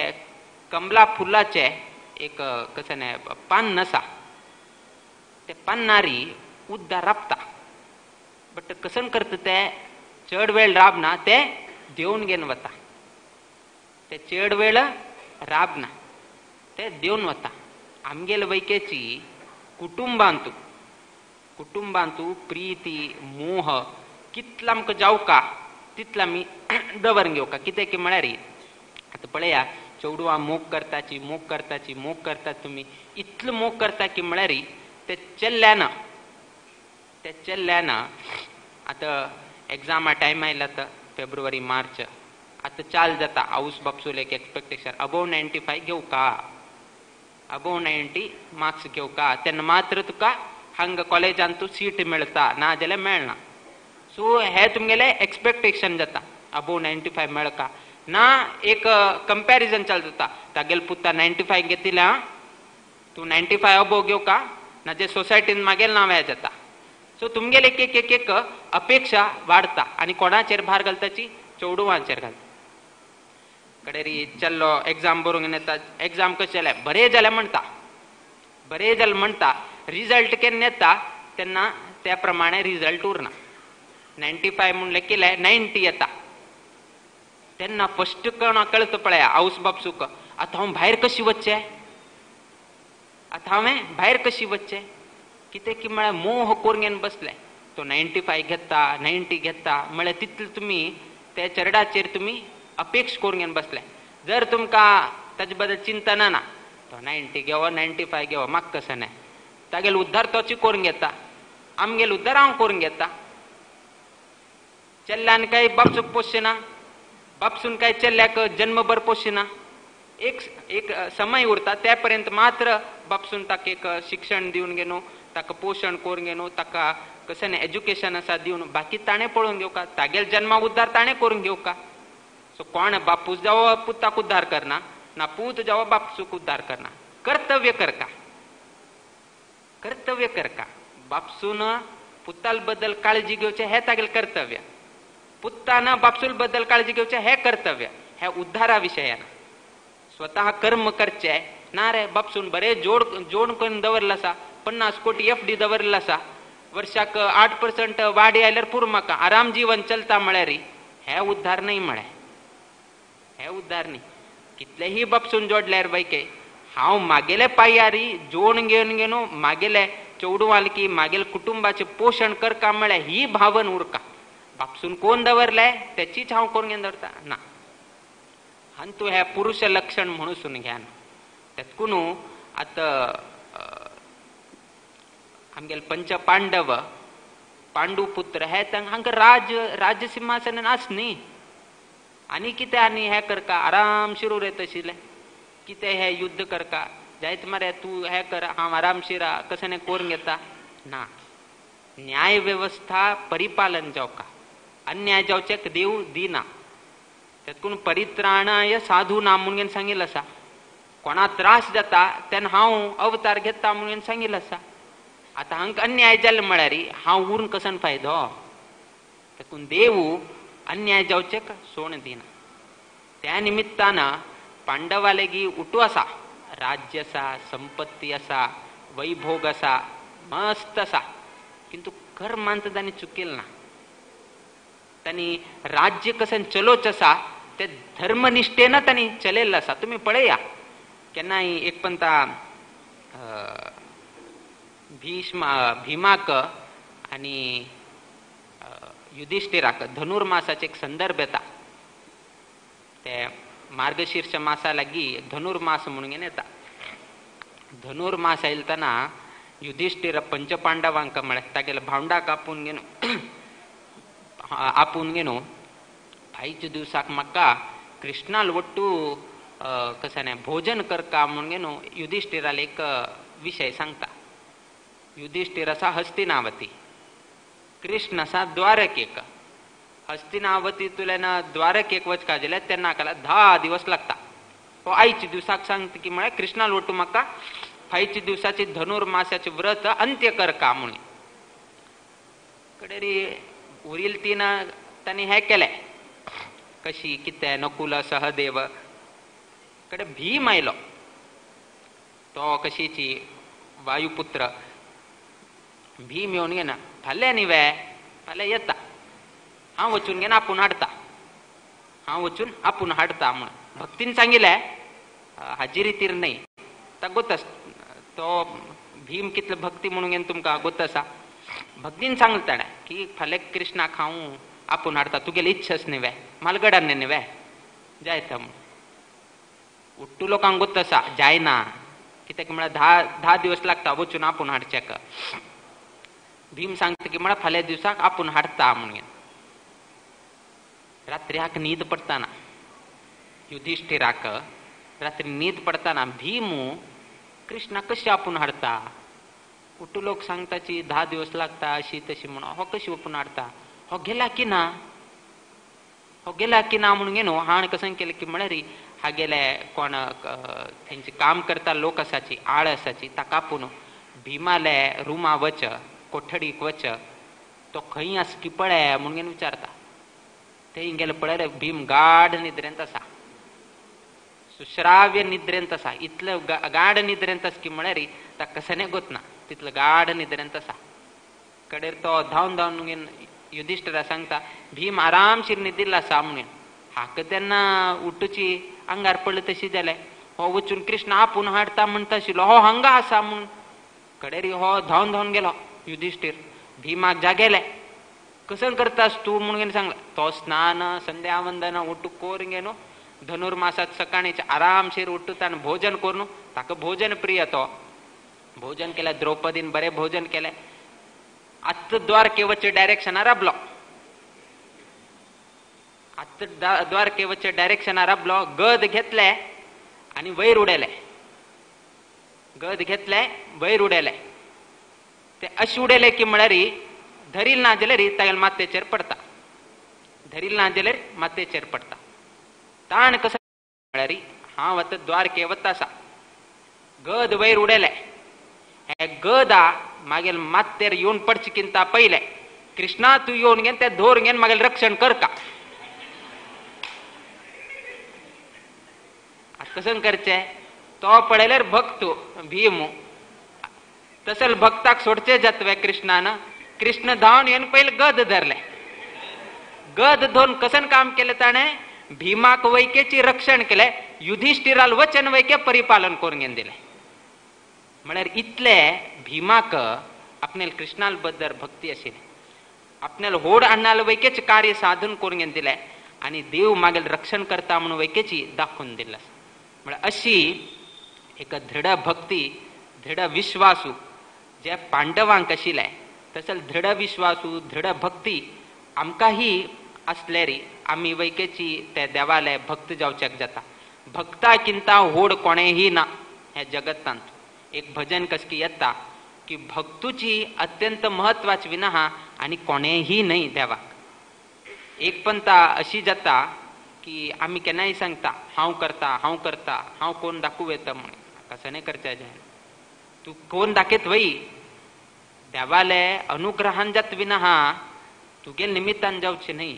कमला फुलाचे एक कसं पान आसा ते पानारी उद्दां राबता बट कसं करता ते चड वेळ राबना ते देवन घेवन वता ते चड वेळ राबना ते देवन वता आमगेले वैकेची कुटुंबांतू प्रीती मोह कितलो आमकां जावका तितलो आमी दवरून घेवका कित्याक म्हळ्यार आतां पळया चेडवां मोग करता तुमी इतलो मोग करता की म्हळ्यार ते चेल्ल्यान आतां एग्जामा टायम आयला आतां फेब्रुवारी मार्च आतां चाल जाता हाऊस बापसूल एक एक्सपेक्टेशन अबोव 95 घेवका अबोव 90 मार्क्स घेवका तेन्ना मात्र तुका हांगा कॉलेजान तूं सीट मेळटा ना जाल्यार मेळना सो हे तुमगेले एक्सपेक्टेशन जाता अबोव 95 मेळका ना एक कंपॅरिजन चालू जाता तागेले पुता 95 घेतिले तूं 95 अबोव घेवका ना जे सोसायटीन मागेल नांव हें जाता सो तुमगेले एक अपेक्षा वाडता आनी कोणाचेर भार घालताची चेडवांचेर घालता कडेरी चल्लो एग्जाम बरोवन येता एग्जाम कशें जालें बरें जालें म्हणटा रिजल्ट केन्ना येता तेन्ना त्या प्रमाणे रिजल्ट उरना 95 म्हूण लेखिल्लें 90 येता तेन्ना फस्ट कळता पळया हाऊस बापसूक आतां हांव भायर कशी वच्चें कितें की म्हळ्यार मोह कोरगेन बसले तो 95 घेता 90 घेता म्हळ्यार तितले तुमी त्या चेडाचेर तुमी अपेक्ष कोरगेन बसले जर तुमकां ताजे बद्दल चिंतना ना तो 90 घेवो 95 घेवो म्हाका कसं नाही तागेलो उद्धार तोची करून घेता आमगेलो उद्धार हांव करून घेता चेल्ल्यान काय बापसूक पोसचे ना बापसून काय चेल्ल्याक जन्मभर पोसचे ना एक समय उरता त्या पर्यंत मात्र बापसून ताका एक शिक्षण दिवन घेनो ताका पोषण करून घेनो ताका कसं नाही एज्युकेशन आसा दिवन बाकी ताणें पळोवन घेवका तागेले जन्मा उद्धार ताणें करून घेवका सो कोण बापूस जावो पुताक उद्धार करना ना पूत जावो बापसूक उद्धार करना कर्तव्य करता कर्तव्य करका बापसून पुताल बद्दल काळजी घेवचे हे तागेल कर्तव्य, पुत्ताना बापसूल बद्दल काळजी घेवचे हे कर्तव्य. ह्या उद्धारा विषयाना स्वतः कर्म करचे ना रे. बापसून बरे जोड करून दवरला सा, 50 कोटी FD दवरला सा, वर्षाक 8% वाढी आल्यार पूर म्हाका आराम जीवन चलता म्हळ्यार हे उद्धार नाही म्हळे. हे उद्धार नाही. कितलेही बापसून जोडल्यार बायके हांव मागेले पायारी जोड घेवन गेलो मागेले चेवडू वालकी मागेल कुटुंबाचे पोषण करका म्हळ्या ही भावन उरका. बापसून कोण दवरले त्याचीच हांव करून घेवन दवरता ना. हान तू हे पुरुष लक्षण म्हणून घ्या. त्यातकून आता आमगेल पंच पांडव पांडू पुत्र हे हांका राज्य सिंहासन आसनी आनी कितें आनी हे करका आरामशीर उरयत आशिल्ले. कितें हे युद्ध करका जायत मरे तू हे कर हांव आरामशीर कशें करून घेता ना. न्याय व्यवस्था परिपालन जावका, अन्याय जावचेक देव दिना. त्यातून परित्राणाय साधू ना म्हणून सांगितलं आसा. कोणा त्रास जाता तेन्ना हांव अवतार घेता म्हणून सांगितलं आसा. आता हांकां अन्याय जाल्लो म्हळ्यार हांव उरून कसन फायदो. देखून देव अन्याय जावचेक सोड दिना. त्या निमित्तान पांडवा लेगी उठू आसा, राज्य आसा, संपत्ती आसा, वैभोग आसा, मस्त आसा, किंतु कर्मांत तांणी चुकिल ना. तांणी राज्य कसन चलोवच आसा ते धर्मनिश्ठेन तांणी चलयल्लें आसा. तुमी पळया केन्नाय एक पंता भीमाक आणि युधिष्ठिराक धनुर्मासाचे एक संदर्भ येता. ते मार्गशीर्ष मासा लागीं धनुर्मास म्हणून येता. धनुर्मास येतना युधिष्ठिर पंचपांडवांक म्हळ्यार तागेले भावंडाक आपून घेनो फायच्या दिवसाक म्हाका कृष्णाल वट्टू कसाने भोजन करका म्हणून घेनो युधिष्ठिराला एक विषय सांगता. युधिष्ठिर आसा हस्तिनावती, कृष्ण आसा द्वारकेक. हस्तिनावतींतल्यान द्वारकेक वचका जाल्यार तेन्ना काला 10 दिवस लागता. हो आयच्या दिवसाक सांगता की म्हळ्यार कृष्णाल वट्टू म्हाका फायच्या दिवसाचे धनुर्मासाचे व्रत अंत्य करका म्हणून. कडेरी उरील 3 तांणी हे केले. कशी कितें नकुल सहदेव कडे भीम आयलो. तो कशीची वायुपुत्र भीम येवन घेना फाल्यां न्ही वे फाल्यां येता हांव वचून घेना आपूण हाडटा, हांव वचून आपूण हाडटा म्हणून भक्तीन सांगिल्लें. हाजी रितीर न्हय ताका गोत तो भीम कितले भक्ती म्हणून घेवन तुमकां गोत आसा. भक्तीन सांगलें ताणें की फाल्यां कृष्णाक हांव आपूण हाडटा, तुगेली इच्छाच न्ही वे मालगडान न्ही वे जायता म्हणून. उट्टू लोकांक गोत आसा जायना कित्याक म्हळ्यार 10 दिवस लागता वचून आपूण हाडचेक. भीम सांगता की म्हळ्यार फाल्यां दिवसाक आपूण हाडटा म्हणून. रात्र्याक न्हीद पडटाना युधिष्ठिराक रात्री न्हीद पडटाना भीम कृष्णा कशें आपूण हाडटा. उट्टू लोक सांगताची 10 दिवस लागता अशी तशी म्हणून. हो कशी आपूण हाडटा, हो गेला की ना, हो गेला की ना म्हणून घेनो हाण कशें केलें की म्हळ्यार हागेले कोण तेंचे काम करता लोक आसाची आळ आसाची ताका आपूण भीमाले रुमा वच कोठडीक वच तो खंय आसा की पळय म्हणून विचारता. थंय गेले पळय भीम गाढ निद्रेंत आसा, सुश्राव्य निद्रेंत आसा. इतले गाढ निद्रेंत आसा की म्हळ्यार ताका कशें गोत ना तितलो गाढ निद्रेंत आसा. कडेर तो धांवन घेवन युधिष्ठिरा सांगता भीम आरामशीर न्हिदिल्लो आसा म्हणून. हाका तेन्ना उठूची आंगार पडले तशी जालें. हो वचून कृष्ण आपूण हाडटा म्हणटा आशिल्लो हो हांगा आसा म्हणून. कडेर हो धांवन गेलो युधिष्ठिर भीमाक जागेले. कसं करतास तू म्हणून सांगला. तो स्नान संध्या वंदन उठू करून घेनो धनुर्मासात सकाळीचे आरामशीर उठून भोजन करून ताका भोजन प्रिय. तो भोजन केलें द्रौपदीन बरें भोजन केलें. आत्त द्वारके वच्चे डायरेक्शनार राबलो. आत्त द्वारके वच्चे डायरेक्शनार राबलो. गद घेतले आनी वयर उडयले. गद घेतले वयर उडयले. ते अशें उडयले की म्हळ्यार धरील ना जाल्यार तागेले माथेचेर पडटा. धरील ना जाल्यार माथेचेर पडटा. ताण कसं म्हळ्यार हांव आतां द्वारके वता आसा. गद वयर उडयले. हे गदा मागेल मातेर येऊन पडचीकिंत पहिले कृष्णा तू येऊन घेन त्या धोर घेन मागेल रक्षण कर का. कसं करचे तो पळेल्यार भक्तो भीमू तसल भक्ताक सोडचे जातवे कृष्णानं. कृष्ण धावून येऊन पहिले गद धरले. गद धरून कसन काम केलं ताणे भीमाक वैकेची रक्षण केले. युधिष्ठिराल वचन वैके परिपालन करून घेऊन दिले. म्हळ्यार इतले भीमाक आपल्याला कृष्णाल बद्दल भक्ती आशिल्ली. आपल्याला होड आणणाल वैकेच कार्य साधन करून घेऊन दिले आणि देव मागेल रक्षण करता म्हणून वैकेची दाखवून दिला. म्हळ्यार अशी एक दृढ भक्ती दृढ विश्वासू जे पांडवांक आशिल्ले तसल दृढ विश्वासू दृढ भक्ती आमकांही असल्यारी आम्ही वैकेची त्या देवाले भक्त जावच्याक जाता. भक्ता किंता होड कोणेही ना ह्या जगतांत. एक भजन कसकी येता की भक्तूची अत्यंत महत्वाची विना आणि कोणेही नाही देवाक. एक पंथा अशी जाता की आम्ही केन्नाय सांगता हांव करता हांव कोण दाखवू येता म्हणून. कसं नाही करच्या जाय तू कोण दाखयत वई देवाले अनुग्रहान जात विना तुगे निमित्तान जावचे नाही.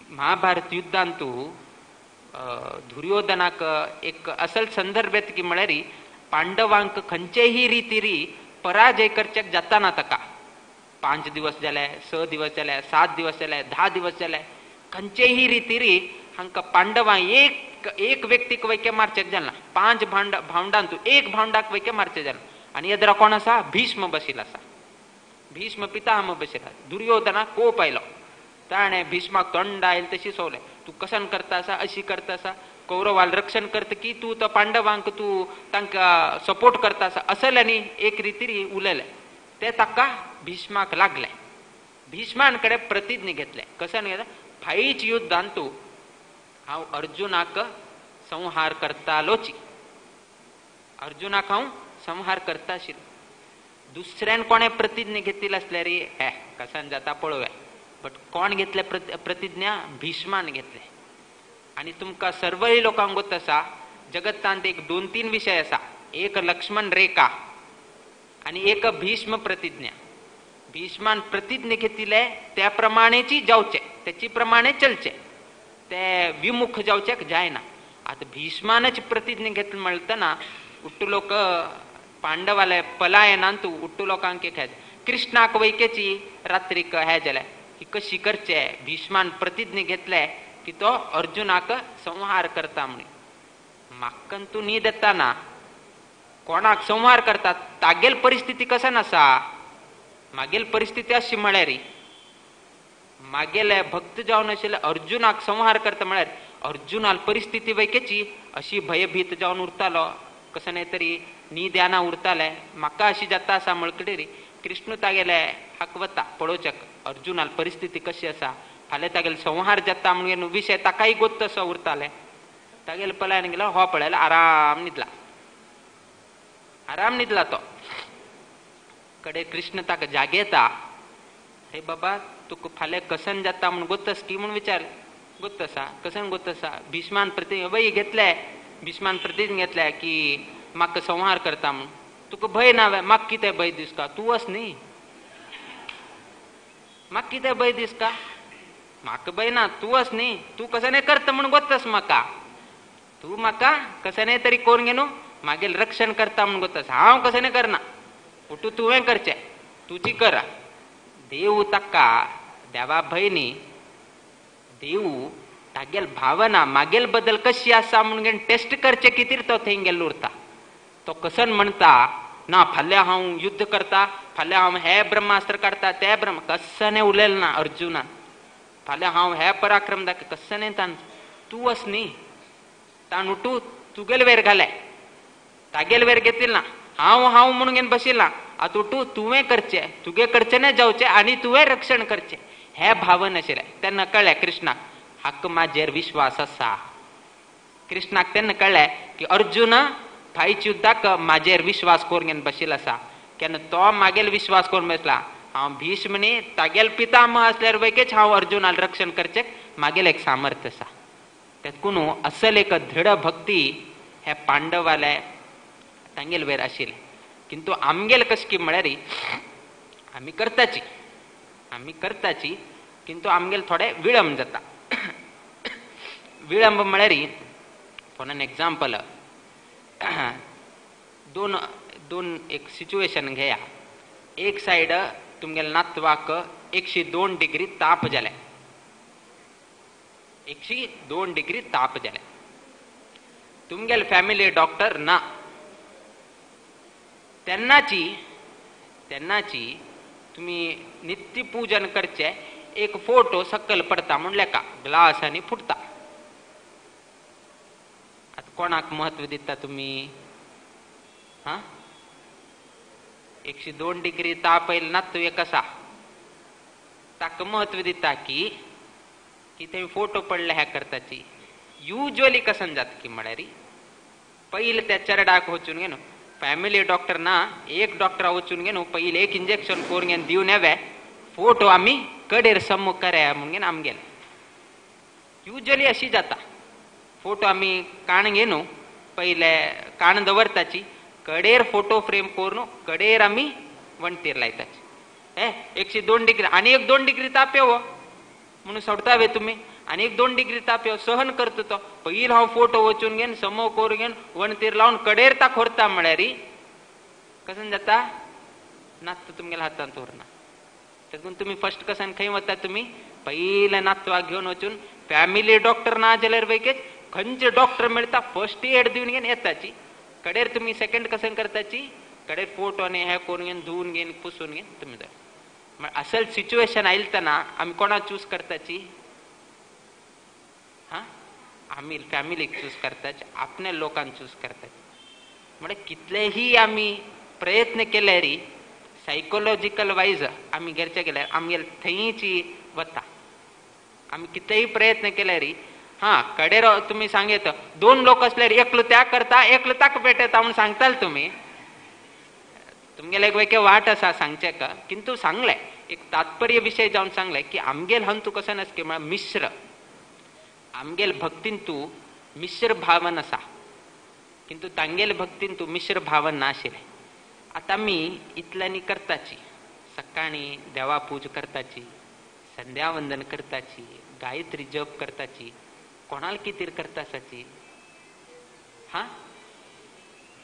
महाभारत युद्धान तू दुर्योधनाक एक असल संदर्भ येत की म्हळ्यारी पांडवांक खंयचेही रितीरी पराजय करच्याक जाता ना ताका. 5 दिवस जाले 6 दिवस जाले 7 दिवस जाले 10 दिवस जाले खंयचेही रितीरी हांकां पांडवां एक व्यक्तीक वैके मारचेक जालना. 5 भावंडां तू एक भावंडाक वैके मारचे जालना. आणि येद्रा कोण आसा भीष्म बशिल्लो आसा. भीष्म पितामह बशिल्लो. दुर्योधनाक कोप आयलो. ताणे भीष्माक तोंड आयले तशी सोवले. तू कसन करता आसा अशी करता आसा कौरवाल रक्षण करता की तू तो पांडवांक तू तांकां सपोर्ट करता आसा असल्यानी एक रितीरी उलयले. ते ताका भीष्माक लागले. भीष्मान कडेन प्रतिज्ञा घेतले. कसन घेतले फाईच युद्धान तू हांव अर्जुनाक संहार करतालोची. अर्जुनाक हांव संहार करता आशिल्लो. दुसऱ्यान कोणे प्रतिज्ञा घेतली आसल्यार हे कसन जाता पळोवया. बट कोण घेतले प्रतिज्ञा भीष्मान घेतले. आणि तुमकां सर्वय लोकांक गोत आसा जगतांत एक 2-3 विषय आसा. एक लक्ष्मण रेखा आणि एक भीष्म प्रतिज्ञा. भीष्मान प्रतिज्ञा घेतले त्या प्रमाणेची जावचे त्याची प्रमाणे चलचे ते विमुख जावचेक जायना. आता भीष्मानच प्रतिज्ञा घेतली म्हणटना उट्टू लोक पांडवाले पलायनांत उट्टू लोकांक खेळ कृष्णाक वैकेची रात्रीक हे जाले की कशी करचे. भीष्मान प्रतिज्ञा घेतले की तो अर्जुनाक संहार करता म्हणून. म्हाका तू न्हीद येताना कोणाक संहार करता तागेल परिस्थिती कसन आसा. मागेल परिस्थिती अशी म्हळ्यार मागेले भक्त जावन आशिल्ले अर्जुनाक संहार करता म्हळ्यार अर्जुनाल परिस्थिती वैकेची अशी भयभीत जावन उरतालो. कसं नाही तरी न्हीद येना उरताले. म्हाका अशी जाता आसा म्हळकडेरी कृष्ण तागेले हाक वता पळोवच्याक अर्जुनाल परिस्थिती कशी आसा. फाल्यां तागेले संहार जाता म्हणून विशय ताकाय गोत तसो उरताले. तागेले पळयान गेलो हो पळयलो आराम न्हिदला तो. कडे कृष्ण ताका जागेता. हे बाबा तुका फाल्यां कसन जाता म्हणून गोतस की म्हणून विचार. गोत आसा कसन गोत आसा. भीष्मान प्रतिज्ञा वय घेतले. भीष्मान प्रतिज्ञा घेतल्या की म्हाका संहार करता म्हणून. तुका भंय ना म्हाका कितें भंय दिसता. तूं वच न्ही. म्हाका कितें भंय दिसता. म्हाका भंय ना तूं वच न्ही. तूं कशें करता म्हणून गोतस म्हाका. तूं म्हाका कशें तरी करून घे न्हू मागेल रक्षण करता म्हणून गोतस. हांव कशें करना. उठू तुवें करचें तुजी करा. देव ताका देवा भंय न्ही. देव तागेल भावना मागेल बद्दल कशी आसा म्हणून टेस्ट करचे कितें तो थंय गेल्लो उरता. तो कसन म्हणटा ना फाल्यां हांव युद्ध करता फाल्यां हांव हे ब्रह्मास्त्र काडटा ते कशें उलयलें ना अर्जुनान. फाल्यां हांव हे पराक्रम दाखय कशें तान. तूं वच न्ही. ताण उठू तुगेले वेर घाले. तागेले वेर घेतिल ना. हांव म्हणून घेवन बशिल्ला. आतां उठू तुवें करचें तुगे कडच्यान जावचें आनी तुवें रक्षण करचें. हे भावन आशिल्लें. तेन्ना कळ्ळें कृष्णाक हाक म्हाजेर विश्वास आसा. कृष्णाक तेन्ना कळ्ळें की अर्जुन फायच युद्धाक म्हाजेर विश्वास करून घेवन बशिल्लो आसा. केन्ना तो मागेल विश्वास करून बसला हांव भीष्म न्ही तागेल पितामह आसल्यार वैकेच हांव अर्जुनाल रक्षण करचें मागेल एक सामर्थ्य आसा. तेतकून असल एक दृढ भक्ती हे पांडवाले तांगेल वेर आशिल्ले किंतु आमगेल कशें म्हळ्यार आमी करताची किंतु आमगेल थोडे विळंब जाता. विळंब म्हळ्यार फॉर एन एग्जाम्पल दोन एक सिच्युएशन घेया. एक सायड तुमगेल्या नातवाक 102 डिग्री ताप जाले. 102 डिग्री ताप जाले. तुमगेल फॅमिली डॉक्टर ना. तेन्नाची तुम्ही नित्य पूजन करचे. एक फोटो सकल पडता म्हणले का ग्लास आणि फुटता. आता कोणाक महत्व दिता तुम्ही? 102 डिग्री ताप येईल नातवे कसा ताका महत्व दिता की ते फोटो पडले ह्या करताची. युजली कसन जात की म्हळ्यार पहिले त्या चरडाक वचून घेनो फॅमिली डॉक्टर ना. एक डॉक्टर वचून घेनो पहिले एक इंजेक्शन करून घेन दिवन येवे. फोटो आम्ही कडेर सम्मुख करया म्हणून आमगेल युजली अशी जाता. फोटो आम्ही काण घेनो पहिले काण दवरताची कडेर फोटो फ्रेम करून कडेर आम्ही वणटीर लायताची. 102 डिग्री आणि 1-2 डिग्री ताप येवो म्हणून सोडतावे तुम्ही. आणि 1-2 डिग्री ताप येवो सहन करता तो. पहिले हांव फोटो वचून घेन समो करून घेन वणटीर लावून कडेर ता खोरता म्हळ्यार कसन जाता नात तुमगेल्या हातांत उरना. देखून तुम्ही फर्स्ट कसन खंय वता तुम्ही पहिले नातवाक घेवन वचून फॅमिली डॉक्टर ना जाल्यार वैकेच खंयचे डॉक्टर मेळटा फर्स्ट एड दिवन घेन येताची. कडेर तुम्ही सेकंड कसन करताची कडेर फोटो आणि हे करून घेन धुवून घेन पुसून घेन तुम्ही जाय. असल सिच्युएशन आयिल तेन्ना आमी कोणा चूज करताची? आमी फॅमिलीक चूज करताची. आपल्या लोकांक चूज करताची. म्हणजे कितलेही आमी प्रयत्न केल्यार सायकोलॉजिकल वायज आमी घरचे गेल्यार आमगेल थंयची वता. आमी कितलेही प्रयत्न केल्यार कडेर तुम्ही सांगेत 2 लोक असल्यार एकलो त्या करता एकलो ताका पेटयता म्हणून सांगताल तुम्ही. तुमगेले एक वेगळे वाट आसा सांगचे का किंतु सांगले एक तात्पर्य विषय जावन सांगले की आमगेल हंतू कसं नसके म्हळ्यार मिश्र. आमगेल भक्तीन तू मिश्र भावन आसा किंतु तांगेल भक्तीन तू मिश्र भावन नाशिल्ले. आता आमी इतल्यांनी करताची. सकाळी देवा पूज करताची, संध्यावंदन करताची, गायत्री जप करताची, कोणाल कितीर करताची.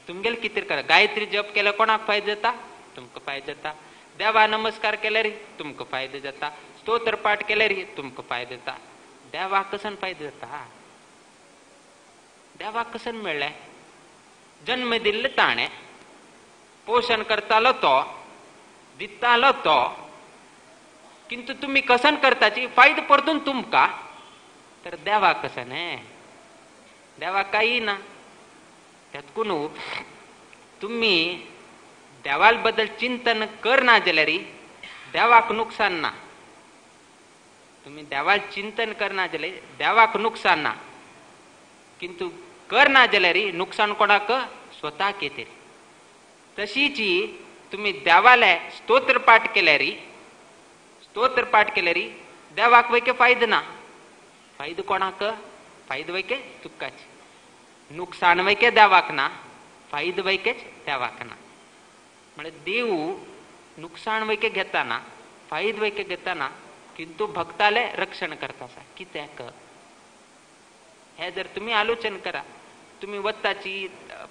तुमगेल कितीर करा. गायत्री जप केल्यार कोणाक फायदो जाता? तुमकां फायदो जाता. देवा नमस्कार केल्यार तुमकां फायदो जाता. स्तोत्र पाठ केल्यार तुमकां फायदो जाता. देवाक कसन फायदो जाता? देवाक कसन मेळ्ळे? जन्म दिल्ले ताणे, पोषण करतालो तो, दितालो तो, किंतु तुम्ही कसन करताची फायदो परतून तुमकां. तर देवाक कसन देवाक काही ना. त्यातकून तुम्ही देवाल बद्दल चिंतन करना जाल्यार देवाक नुकसान ना. तुम्ही देवाल चिंतन करना जाल्यार देवाक नुकसान ना. किंतु करना जाल्यार नुकसान कोणाक? स्वताक येते. तशीच तुम्ही देवाले स्तोत्र पाठ केल्यार देवाक वैके फायदो ना. फायदो कोणाक? फायदो वैके तुकाची. नुकसान वैके देवाक ना, फायदो वैकेच देवाक ना. म्हणजे देव नुकसान वैके घेताना फायदो वैके घेताना किंतु भक्ताले रक्षण करता. कित्याक हे जर तुम्ही आलोचन करा. तुम्ही वत्ताची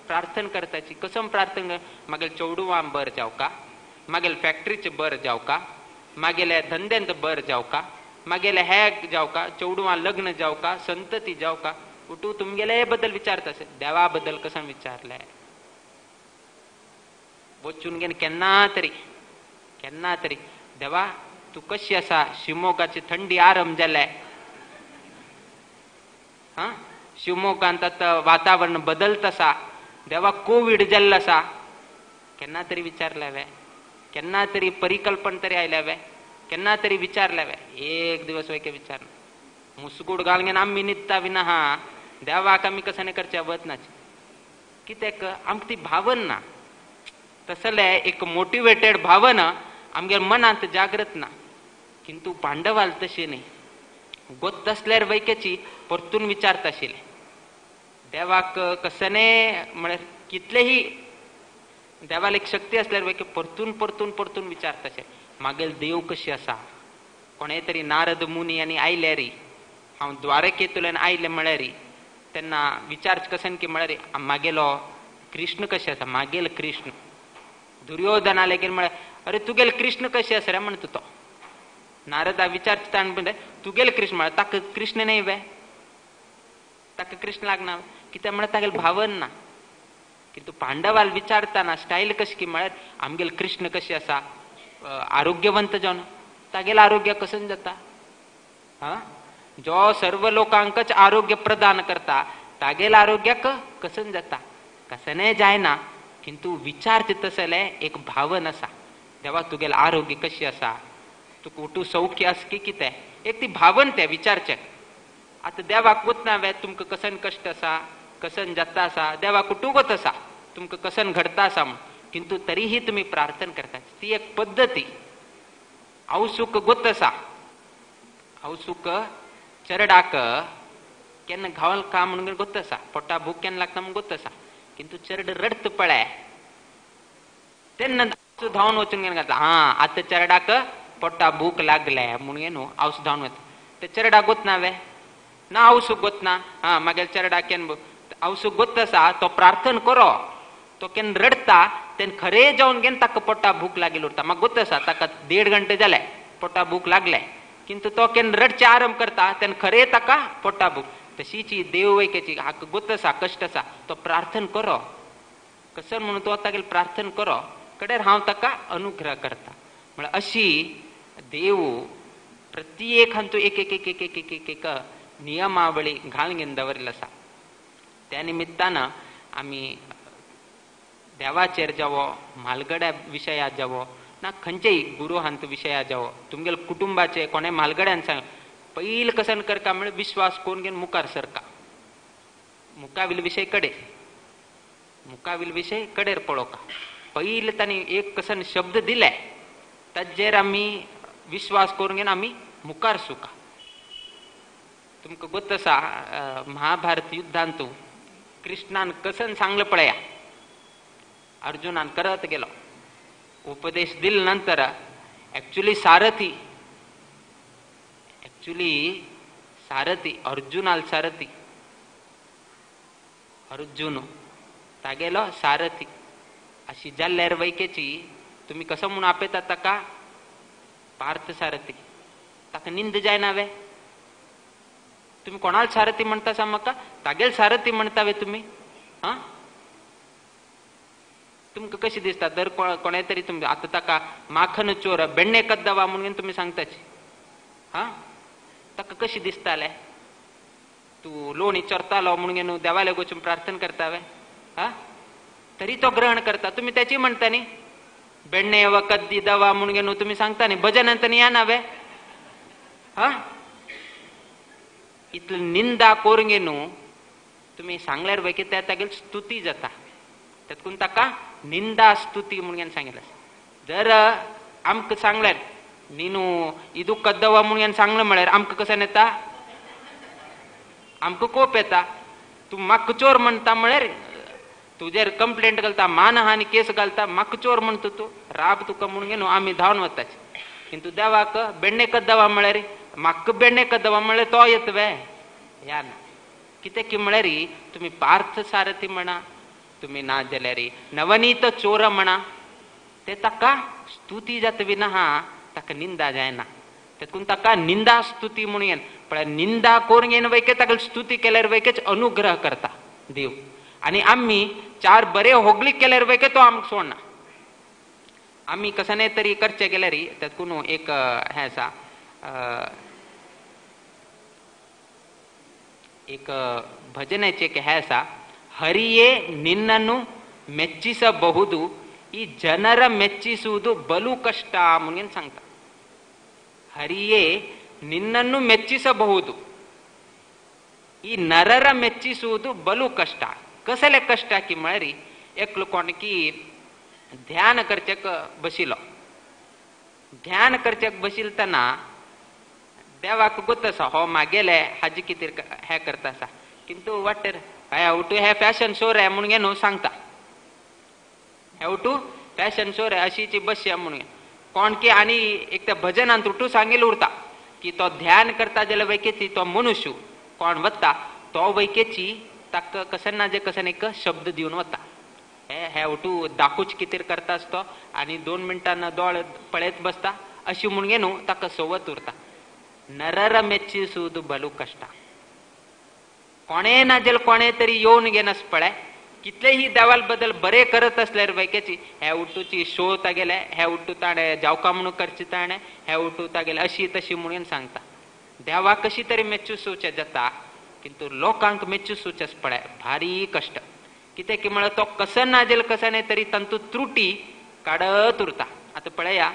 प्रार्थना करताची कसम प्रार्थना मागेल चौडुवां बर जाव का, मागेल फॅक्टरीचे बर जाव का, मागेल्या धंद्यांत बर जाव का, मागेले हॅग जाव का, चौडुवां लग्न जाव का, संतती जाव का. उठू तुमगेले हे बद्दल विचारता. देवा बद्दल कसं विचारलंय? वचून घेन केन्ना तरी देवा तू कशी असा? शिवमोगाची थंडी आरंभ जाल्या. शिवमोगांत वातावरण बदलत असा. देवा कोविड जाल्लो असा. केन्ना तरी विचारल्यावे? केन्ना तरी परिकल्पन तरी आयल्यावे? केन्ना तरी विचारल्यावे? एक दिवस वैके विचारना. मुसगूड घालून आम्ही न्हिदता विना देवाक आमी कसं नाही करचे वचनाची. कित्याक आमकां ती भावन ना. तसले एक मोटिवेटेड भावन आमगे मनांत जागृत ना. किंतु पांडवाल तशी न्ही. गोत असल्यार वैकेची परतून विचारता आशिल्ले. देवाक कसने म्हळ्यार कितलेही देवाला एक शक्ती असल्यावर की परतून परतून परतून विचारताशे मागेल देव कशी असा. कोणे तरी नारद मुनी आणि आयले री हांव द्वारकेतुल्यान आयले म्हळ्यारी त्यांना विचार कसन की म्हळ्यारी मागेलो कृष्ण कशे असा. मागेल कृष्ण दुर्योधना लेगीन म्हळ्यार अरे तुगेल कृष्ण कशे असा रे म्हणतो तो. नारदा विचारता म्हणजे तुगेल कृष्ण म्हळ्यार ताका कृष्ण नाही वे ताका कृष्ण लागना कित्याक म्हळ्यार तागेल भावन ना. किंतु पांडवाल विचारताना स्टाईल कशी की म्हळ्यार आमगेल कृष्ण कशी असा आरोग्यवंत जावन तागेल आरोग्य कसन जाता. हा जो सर्व लोकांकच आरोग्य प्रदान करता तागेल आरोग्याक कसन जाता कसने जायना. किंतु विचारचे तसले एक भावन असा देवा तुगेल आरोग्य कशी असा तुका उठू सौख्य अस की कितें एक ती भावन ते विचारचे. आता देवाक वतना वे तुमकां कसन कष्ट असा कसन जाता असा देवाक उठूगत असा तुमकां कसन घडता असा म्हण. किंतु तरीही तुम्ही प्रार्थना करता ती एक पद्धती. हांव सुख गोत असा हांव सुख चरडाक केन्ना घावल का म्हणून गोत असा पोटा भूक केन्ना लागता म्हणून गोत असा. किंतु चरड रडत पळय तेन्ना धांवन वचून घेवन घातला हा आतां चरडाक पोटा भूक लागले म्हणून न्हू हांव धांवन वता. ते चरडाक गोत ना वे ना हांव सुख गोत ना हा मागेल चरडाक केन्ना हांव सुख गोत आसा तो प्रार्थना करो तो केन्ना रडता तेन्ना खरें जावन घेवन ताका पोटा भूक लागील उरता. म्हाका गोत आसा ताका 1.5 घंटे जाले पोटा भूक लागले. किंतु तो केन्ना रडचे आरंभ करता तेन्ना खरें ताका पोटा भूक. तशीच देव वैकेची हाका गोत आसा कश्ट आसा तो प्रार्थना करो कसन म्हणून तो तागेल प्रार्थना करो कडेर हांव ताका अनुग्रह करता. म्हळ्यार अशी देव प्रत्येक हातूंत एक एक एक एक एक एक एक नियमावळी घालून घेवन दवरलेली आसा. त्या निमित्तान आमी देवाचेर जावो म्हालगड्या विशयात जावो ना खंयचेय गुरू हांत विशयात जावो तुमगेल कुटुंबाचे कोणे म्हालगड्यान सांग पयलीं कसन करता म्हळ्यार विश्वास करून घेवन मुखार सरका. मुखाविल विशय कडेर मुखाविल विशय कडेर पळोवका. पयलीं तांणी एक कसन शब्द दिले ताजेर आमी विश्वास करून घेवन आमी मुखार सुका. तुमकां गोत आसा महाभारत युद्धांत कृष्णान कसन सांगलें पळया अर्जुनान करत गेलो उपदेश दिले नंतर ऍक्च्युली सारथी अर्जुनाल सारथी अर्जुन तागेलो सारथी अशी जाल्ल्यार वैकेची तुम्ही कसं म्हणून आपयता ताका पार्थ सारथी ताका निंद जायना वे. तुम्ही कोणाल सारथी म्हणता सा म्हाका तागेल सारथी म्हणता वे तुम्ही. हा तुमकां कशी दिसता दर कोणे तरी तुमचे आता ताका माखन चोर बेण्णे कद्दावा म्हणून तुम्ही सांगताची हा ताका कशी दिसताले. तू लोणी चोरतालो म्हणून देवाला वचून प्रार्थना करता वे. हा तरी तो ग्रहण करता तुम्ही त्याची म्हणता न्ही बेण्णे व कद्दी दवा म्हणून तुम्ही सांगता न्ही भजन या ना वे. हा इतली निंदा कोरंगे न्हू तुम्ही सांगल्यार वे की त्या तागेल स्तुती जाता त्यातून ताका निंदा स्तुती म्हणून सांगितलं. जर आमकां सांगल्यार नीनू इदू कद्दवा म्हणून सांगलं म्हळ्यार आमकां कसं येता आमकां कोप येता. तूं म्हाका चोर म्हणटा म्हळ्यार तुजेर कंप्लेंट घालता मानहानी केस घालता म्हाका चोर म्हणटा तूं राब तुका म्हणून न्हू आमी धांवन वताचे. किंतु देवाक बेण्णे कद्दवा म्हळ्यार म्हाका बेण्णे कद्दवा म्हळ्यार तो येत वे या ना. कित्याक की म्हळ्यार तुमी पार्थ सारथी म्हणा तुम्ही ना जाल्यार नवनीत चोर म्हणा ते ताका स्तुती जाता विना ताका निंदा जायना. तेतून ताका निंदा स्तुती म्हणून पण निंदा करून घेवन वैके ताका स्तुती केल्यार वैकेच अनुग्रह करता देव. आणि आम्ही 4 बरे होगलीक केल्यार वैके तो आमकां सोडना. आम्ही कसने तरी करचे गेल्यार तातून एक हे आसा एक ಭಜನೆचे एक हे आसा ಹರಿಯೇ ನಿನ್ನನ್ನು ಮೆಚ್ಚಿಸಬಹುದು ಈ ಜನರ ಮೆಚ್ಚಿಸುವುದು ಬಲು ಕಷ್ಟ म्हणून सांगता. ಹರಿಯೇ ನಿನ್ನನ್ನು ಮೆಚ್ಚಿಸಬಹುದು ಈ ನರರ ಮೆಚ್ಚಿಸುವುದು ಬಲು ಕಷ್ಟ. कसले कष्ट की म्हळ्यार एकलो कोण की ध्यान करचेक बशिलो ध्यान करचेक बशिलतना देवाक गोत आसा हो मागेले हाजी कितें हे करता आसा. किंतु वाटेर उठू हे फॅशन शो रे म्हणून न्हू सांगता. हेवटू फॅशन शो रे अशीची बसया म्हणून कोण की आणि एक त्या भजनांत उठू सांगेल उरता की तो ध्यान करता जाल्यार वैकेची तो मनुष्य कोण वता तो वैकेची ताका कसन ना जे कसन एक शब्द दिवन वता हे उठू दाखूच कितें करता आसतो आनी 2 मिनटां दोळ पळयत बसता अशी म्हणगे न्हू ताका सवत उरता नरर मेच्ची सूद बलू कष्टा कोणे ना जाल्यार कोणे तरी येवन घेनस पळय कितलेही देवाल बद्दल बरे करत असल्यार वैकेची हे उठूची शो तागेले हे उठू ताणें जावका म्हणून करचे ताणें हे उठू तागेले अशी तशी म्हणून सांगता देवा कशी तरी मेच्चूसूचे जाता किंतु लोकांक मेच्चूसूचेच पळय भारी कश्ट कितें की म्हळ्यार तो कसन ना जाल्यार कसाने तरी तांतू त्रुटी काडत उरता आतां पळया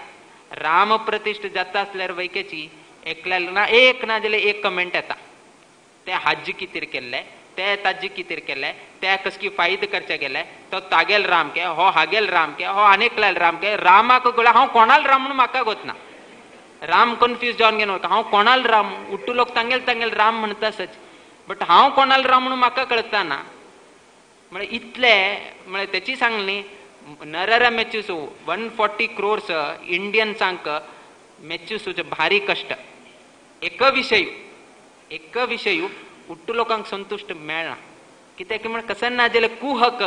राम प्रतिश्ठ जाता असल्यार वैकेची एकल्याक ना एक ना जाल्यार एक कमेंट येता ते हाजी कितें केल्ले ते ताजी कितें केले ते कसकी फायद करचे गेले तो तागेल राम के हो हागेल राम के हो आनेकल्याल राम के रामाक गोळा हांव कोणाल राम म्हणून म्हाका गोतना राम कन्फ्यूज जावन घेवन वता हांव कोणाल राम उट्टू लोक तांगेल राम म्हणटा सच बट हांव कोणाल राम म्हणून म्हाका कळता ना म्हळ्यार इतले म्हळ्यार तेची सांगली नरर मेच्चूसू 140 crores इंडियन्सांक मेच्चूसूचे भारी कश्ट एक विशय उट्टू लोकांक संतुष्ट मेळना कित्याक म्हण कसन ना जाल्यार कुहक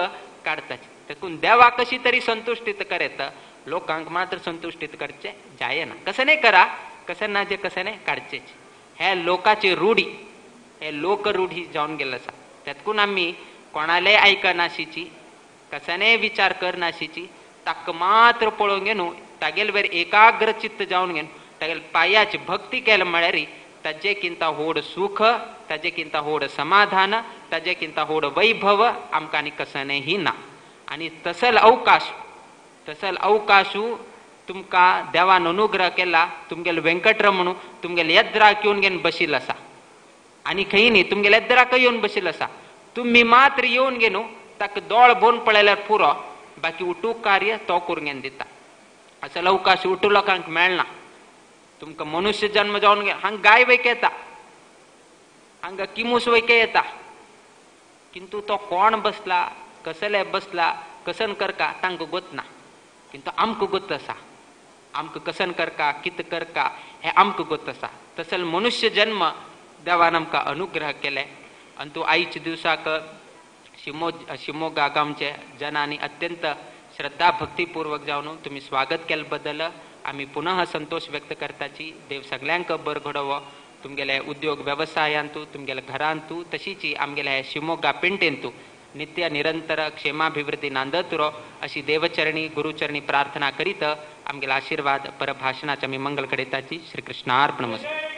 काडटाचे देखून देवा कशी तरी संतुष्टीत करेत लोकांक मात्र संतुष्टीत करचे जायना कसने करा कसन ना जे कसने काडचेच हे लोकाची रूढी हे लोक रूढी जावन गेले आसा त्यातून आमी कोणाले आयकनाशीची कसने विचार करनाशीची ताका मात्र पळोवंक घेवन तागेल वेर एकाग्र चित्त जावन घेवन तागेल पायाची भक्ती केले म्हळ्यार ताजेकिंत व्हड सुख ताजेकिंत व्हड समाधान ताजेकिंत व्हड वैभव आमकां आनी कसनेही ना आनी तसल अवकाशू तुमकां देवान अनुग्रह केला तुमगेले वेंकटरमणू तुमगेले येद्राक येवन घेवन बशिल्लो आसा आनी खंय न्ही तुमगेले येद्राक येवन बशिल्लो आसा तुमी मात्र येवन घेवन ताका दोळ भोवन पळयल्यार पुरो बाकी उठूक कार्य तो करून घेवन दिता असल अवकाश उठू लोकांक मेळना तुमकां मनुष्य जन्म जावन हांगा गाय वैके येता हांगा किमूस वैके येता किंतु तो कोण बसला कसले बसला कसन करका तांकां गोतना किंतु आमकां गोत आसा आमकां कसन करका कित करका हे आमकां गोत आसा तसल मनुष्य जन्म देवान आमकां अनुग्रह केले आनी तूं आयच्या दिवसाक शिमोगा गांवचे जनांनी अत्यंत श्रद्धा भक्तीपूर्वक जावन तुमी स्वागत केले बद्दल आमी पुनः संतोष व्यक्त करताची देव सगळ्यांक बर घडोवो तुमगेले उद्योग व्यवसायांतू तुमगेल्या घरांतू तशीच आमगेल्या हे शिमोगा पेंटेंतू नित्य निरंतर क्षेमाभिवृद्धी नांदत उरो अशी देवचरणी गुरुचरणी प्रार्थना करीत आमगेला आशीर्वाद परभाषणाच्या मी मंगल कडेताची श्री कृष्णार्पणमस्तु.